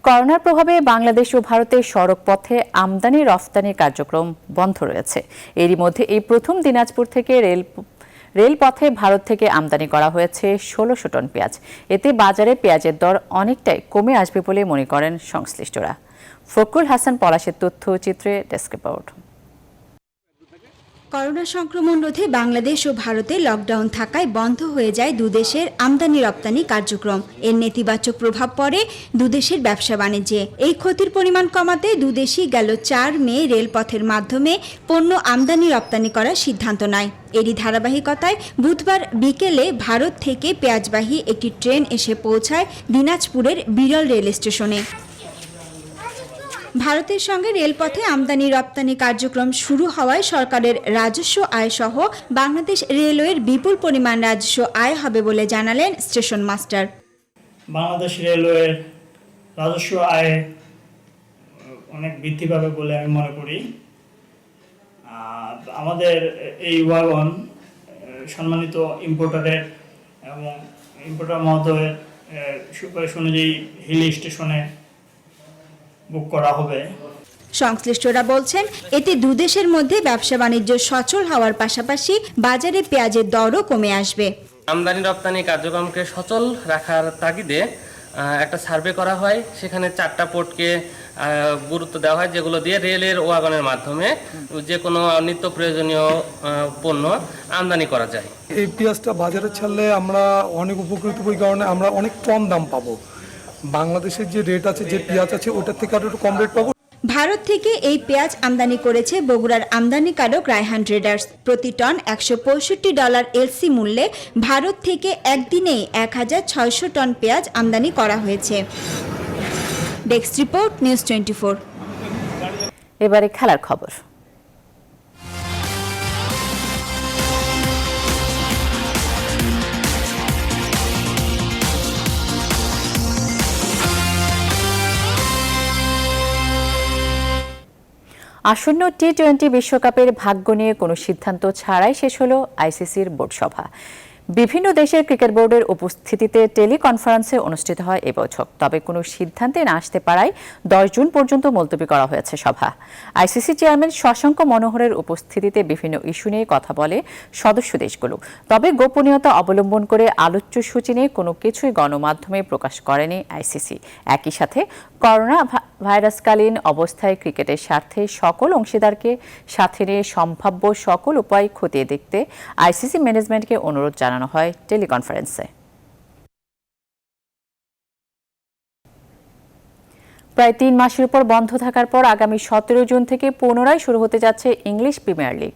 করোনার প্রভাবে বাংলাদেশ ও ভারতের সড়ক পথে আমদানি রফতানি কার্যক্রম বন্ধ রয়েছে। এরই মধ্যে এই প্রথম দিনাজপুর থেকে রেলপথে ভারত থেকে আমদানি করা হয়েছে 1600 টন পেঁয়াজ। এতে বাজারে পেঁয়াজের দর অনেকটাই কমে আসবে বলে মনে করেন সংশ্লিষ্টরা। ফখরুল হাসান পলাশের তথ্যচিত্রে ডেস্ক রিপোর্ট। করোনা সংক্রমণ রোধে বাংলাদেশ ও ভারতে লকডাউন থাকায় বন্ধ হয়ে যায় দুদেশের আমদানি রপ্তানি কার্যক্রম। এর নেতিবাচক প্রভাব পড়ে দুদেশের ব্যবসা বাণিজ্যে। এই ক্ষতির পরিমাণ কমাতে দুদেশই গেল 4 মে রেলপথের মাধ্যমে পণ্য আমদানি রপ্তানি করার সিদ্ধান্ত নেয়। এরই ধারাবাহিকতায় বুধবার বিকেলে ভারত থেকে পেঁয়াজবাহী একটি ট্রেন এসে পৌঁছায় দিনাজপুরের বিরল রেল স্টেশনে। ভারতের সঙ্গে রেলপথে আমদানি রপ্তানি কার্যক্রম শুরু হওয়ায় সরকারের রাজস্ব আয় সহ বাংলাদেশ রেলওয়ের বিপুল পরিমাণ রাজস্ব আয় হবে বলে জানালেন স্টেশন মাস্টার। বাংলাদেশ রেলওয়ের রাজস্ব আয় অনেক বৃদ্ধি পাবে বলে আমি মনে করি। আমাদের এই ওয়াগন সম্মানিত ইম্পোর্টারের এবং ইম্পোর্টার মহোদয়ের সুপারিশ অনুযায়ী হিল স্টেশনে বুক করা হবে। সংশ্লিষ্টরা বলছেন এতে দুদেশের মধ্যে ব্যবসা বাণিজ্য সচল হওয়ার পাশাপাশি বাজারে পেঁয়াজের দরও কমে আসবে। আমদানি রপ্তানি কার্যক্রমকে সচল রাখার তাগিদে একটা সার্ভে করা হয়। সেখানে 4টা পোর্টকে গুরুত্ব দেওয়া হয়, যেগুলো দিয়ে রেলের ওয়াগনের মাধ্যমে যে কোনো নিত্য প্রয়োজনীয় পণ্য আমদানি করা যায়। এই পেঁয়াজটা বাজারে ছাড়লে আমরা অনেক উপকৃত হই, কারণে আমরা অনেক কম দাম পাবো। বাংলাদেশের যে রেট আছে, যে পেঁয়াজ আছে, ওটার থেকে আরো একটু কম রেট পাবো। ভারত থেকে এই পেঁয়াজ আমদানি করেছে বগুড়ার আমদানিকারক রায়হান ট্রেডার্স। প্রতি টন $165 এলসি মূল্যে ভারত থেকে একদিনেই 1600 টন পেঁয়াজ আমদানি করা হয়েছে। Desk report, news 24। এবারে খেলার খবর। আসন্ন টি-20 বিশ্বকাপের ভাগ্য নিয়ে কোনো সিদ্ধান্ত ছাড়াই শেষ হলো আইসিসির বোর্ড সভা। বিভিন্ন দেশের ক্রিকেট বোর্ডের উপস্থিতিতে টেলিকনফারেন্সে অনুষ্ঠিত হয় এই বৈঠক। তবে কোনো সিদ্ধান্তে না আসতে পারায় 10 জুন পর্যন্ত মুলতবি করা হয়েছে সভা। আইসিসি চেয়ারম্যান শশাঙ্ক মনোহরের উপস্থিতিতে বিভিন্ন ইস্যু নিয়ে কথা বলে সদস্য দেশগুলো। তবে গোপনীয়তা অবলম্বন করে আলোচ্য সূচি নিয়ে কোনো কিছুই গণমাধ্যমে প্রকাশ করেনি আইসিসি। একই সাথে করোনা ভাইরাসকালীন অবস্থায় ক্রিকেটের স্বার্থে সকল অংশীদারকে সাথে নিয়ে সম্ভাব্য সকল উপায় খতিয়ে দেখতে আইসিসি ম্যানেজমেন্টকে অনুরোধ জানানো হয় টেলিকনফারেন্সে। প্রায় 3 মাসের উপর বন্ধ থাকার পর আগামী 17 জুন থেকে পুনরায় শুরু হতে যাচ্ছে ইংলিশ প্রিমিয়ার লিগ।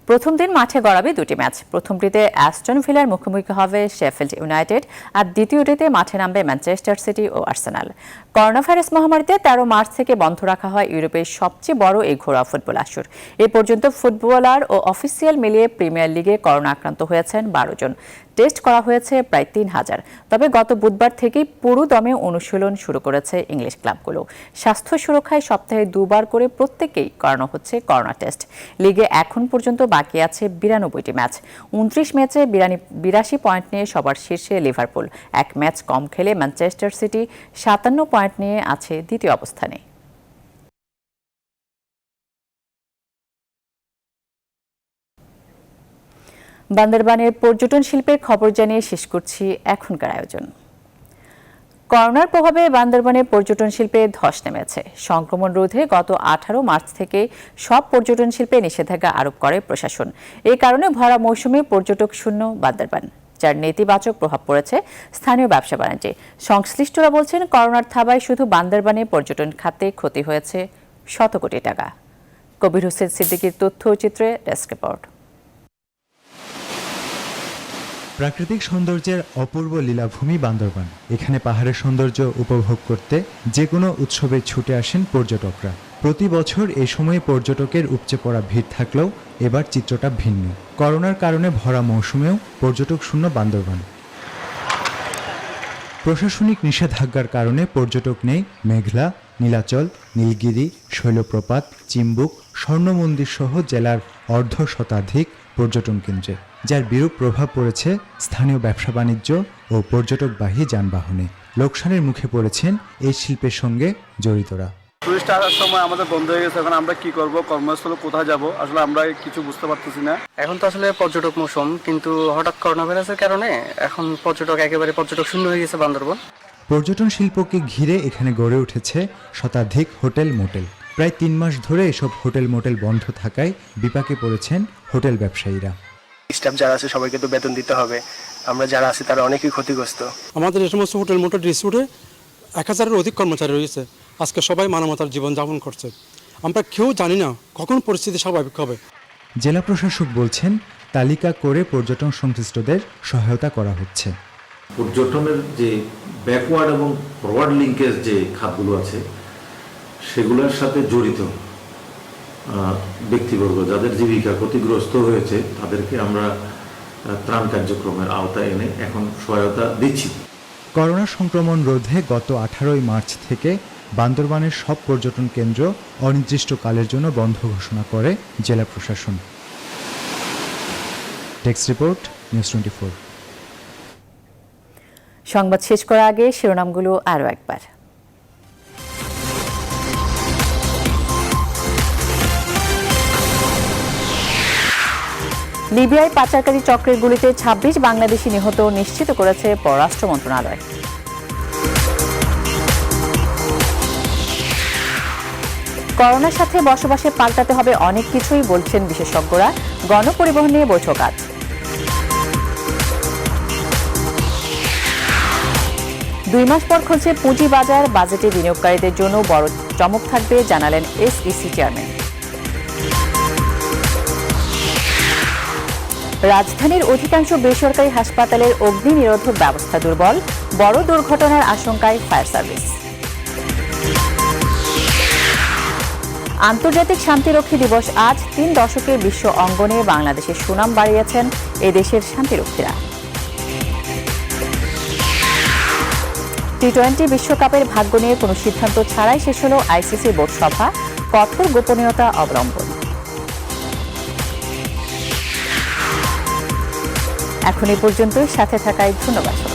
প্রথম দিন মাঠে গড়াবে 2টি ম্যাচ। প্রথমটিতে অ্যাস্টন ভিলার মুখোমুখি হবে শেফিল্ড ইউনাইটেড, আর দ্বিতীয়টিতে মাঠে নামবে ম্যানচেস্টার সিটি ও আর্সেনাল। করোনা ভাইরাস মহামারীতে 13 মার্চ থেকে বন্ধ রাখা হয় ইউরোপের সবচেয়ে বড় এই ঘরোয়া ফুটবল আসর। এ পর্যন্ত ফুটবলার ও অফিসিয়াল মিলিয়ে প্রিমিয়ার লিগে করোনা আক্রান্ত হয়েছেন 12 জন। টেস্ট করা হয়েছে প্রায় 3000। তবে গত বুধবার থেকেই পুরো দমে অনুশীলন শুরু করেছে ইংলিশ ক্লাবগুলো। স্বাস্থ্য সুরক্ষায় সপ্তাহে 2 বার করে প্রত্যেককেই করানো হচ্ছে করোনা টেস্ট। লিগে এখন পর্যন্ত বাকি আছে 92টি ম্যাচ। 29 ম্যাচে 82 পয়েন্ট নিয়ে সবার শীর্ষে লিভারপুল। 1 ম্যাচ কম খেলে ম্যানচেস্টার সিটি 57 পয়েন্ট নিয়ে আছে দ্বিতীয় অবস্থানে। বান্দরবানের পর্যটন শিল্পের খবর জানিয়ে শেষ করছি এখনকার আয়োজন। করোনার প্রভাবে বান্দরবানের পর্যটন শিল্পে ধস নেমেছে। সংক্রমণ রোধে গত 18 মার্চ থেকে সব পর্যটন শিল্পে নিষেধাজ্ঞা আরোপ করে প্রশাসন। এই কারণে ভরা মৌসুমে পর্যটক শূন্য বান্দরবান, যার নেতিবাচক প্রভাব পড়েছে স্থানীয় ব্যবসা বাণিজ্যে। সংশ্লিষ্টরা বলছেন, করোনার থাবায় শুধু বান্দরবানে পর্যটন খাতে ক্ষতি হয়েছে শত কোটি টাকা। কবির হোসেন সিদ্দিকীর তথ্য চিত্রে ডেস্ক রিপোর্ট। প্রাকৃতিক সৌন্দর্যের অপূর্ব লীলাভূমি বান্দরবান। এখানে পাহাড়ের সৌন্দর্য উপভোগ করতে যে কোনো উৎসবে ছুটে আসেন পর্যটকরা। প্রতি বছর এই সময়ে পর্যটকের উপচে পড়া ভিড় থাকলেও এবার চিত্রটা ভিন্ন। করোনার কারণে ভরা মৌসুমেও পর্যটক শূন্য বান্দরবান। প্রশাসনিক নিষেধাজ্ঞার কারণে পর্যটক নেই মেঘলা, নীলাচল, নীলগিরি, শৈলপ্রপাত, চিম্বুক, স্বর্ণমন্দির সহ জেলার অর্ধশতাধিক পর্যটন কেন্দ্রে, যার বিরূপ প্রভাব পড়েছে স্থানীয় ব্যবসা বাণিজ্য ও পর্যটকবাহী যানবাহনে। লোকসানের মুখে পড়েছেন এই শিল্পের সঙ্গে জড়িতরা। টুরিস্ট আসার সময় আমাদের বন্ধ হয়ে গেছে, এখন আমরা কি করব, কর্মস্থলে কোথায় যাব, আসলে আমরা কিছু বুঝতে পারতেছি না। এখন তো আসলে পর্যটক মৌসুম, কিন্তু হঠাৎ করোনা ভাইরাসের কারণে এখন পর্যটক শূন্য হয়ে গেছে বান্দরবান। পর্যটন শিল্পকে ঘিরে এখানে গড়ে উঠেছে শতাধিক হোটেল মোটেল। প্রায় 3 মাস ধরে এসব হোটেল মোটেল বন্ধ থাকায় বিপাকে পড়েছেন হোটেল ব্যবসায়ীরা। স্টাফ যারা আছে সবাইকে তো বেতন দিতে হবে, আমরা যারা আছি তারা অনেকেই ক্ষতিগ্রস্ত। আমাদের এই সমস্ত হোটেল মোটেল ডিস্ট্রিবিউটে 1000-এর অধিক কর্মচারী রয়েছে। আজকে সবাই মানবতার জীবনযাপন করছে। আমরা কেউ জানি না কখন পরিস্থিতি স্বাভাবিক হবে। জেলা প্রশাসক বলছেন, তালিকা করে পর্যটন সংশ্লিষ্টদের সহায়তা করা হচ্ছে। পর্যটনের যে ব্যাকওয়ার্ড এবং ফরওয়ার্ড লিঙ্কেজ যে খাতগুলো আছে সেগুলোর সাথে জড়িত ব্যক্তিবর্গ যাদের জীবিকা ক্ষতিগ্রস্ত হয়েছে তাদেরকে আমরা ত্রাণ কার্যক্রমের আওতায় এনে এখন সহায়তা দিচ্ছি। করোনা সংক্রমণ রোধে গত 18 মার্চ থেকে বান্দরবানের সব পর্যটন কেন্দ্র অনির্দিষ্টকালের জন্য বন্ধ ঘোষণা করে জেলা প্রশাসন। Text report, news 24। সংবাদ শেষ করার আগে শিরোনামগুলো আরও একবার। লিবিয়ায় পাচারকারী চক্রের গুলিতে 26 বাংলাদেশি নিহত নিশ্চিত করেছে পররাষ্ট্র মন্ত্রণালয়। করোনার সাথে বসবাসে পাল্টাতে হবে অনেক কিছুই বলছেন বিশেষজ্ঞরা। গণপরিবহন নিয়ে বৈঠক আজ। দুই মাস পর খুলছে পুঁজিবাজার, বাজেটে বিনিয়োগকারীদের জন্য বড় চমক থাকবে জানালেন এসইসি চেয়ারম্যান। রাজধানীর অধিকাংশ বেসরকারি হাসপাতালের অগ্নি নিরোধক ব্যবস্থা দুর্বল, বড় দুর্ঘটনার আশঙ্কায় ফায়ার সার্ভিস। আন্তর্জাতিক শান্তিরক্ষী দিবস আজ। 3 দশকের বিশ্ব অঙ্গনে বাংলাদেশের সুনাম বাড়িয়েছেন এদেশের শান্তিরক্ষীরা। টি-20 বিশ্বকাপের ভাগ্য নিয়ে কোনো সিদ্ধান্ত ছাড়াই শেষ হল আইসিসি বোর্ড সভা, কঠোর গোপনীয়তা অবলম্বন। এখন এ পর্যন্তই, সাথে থাকায় ধন্যবাদ।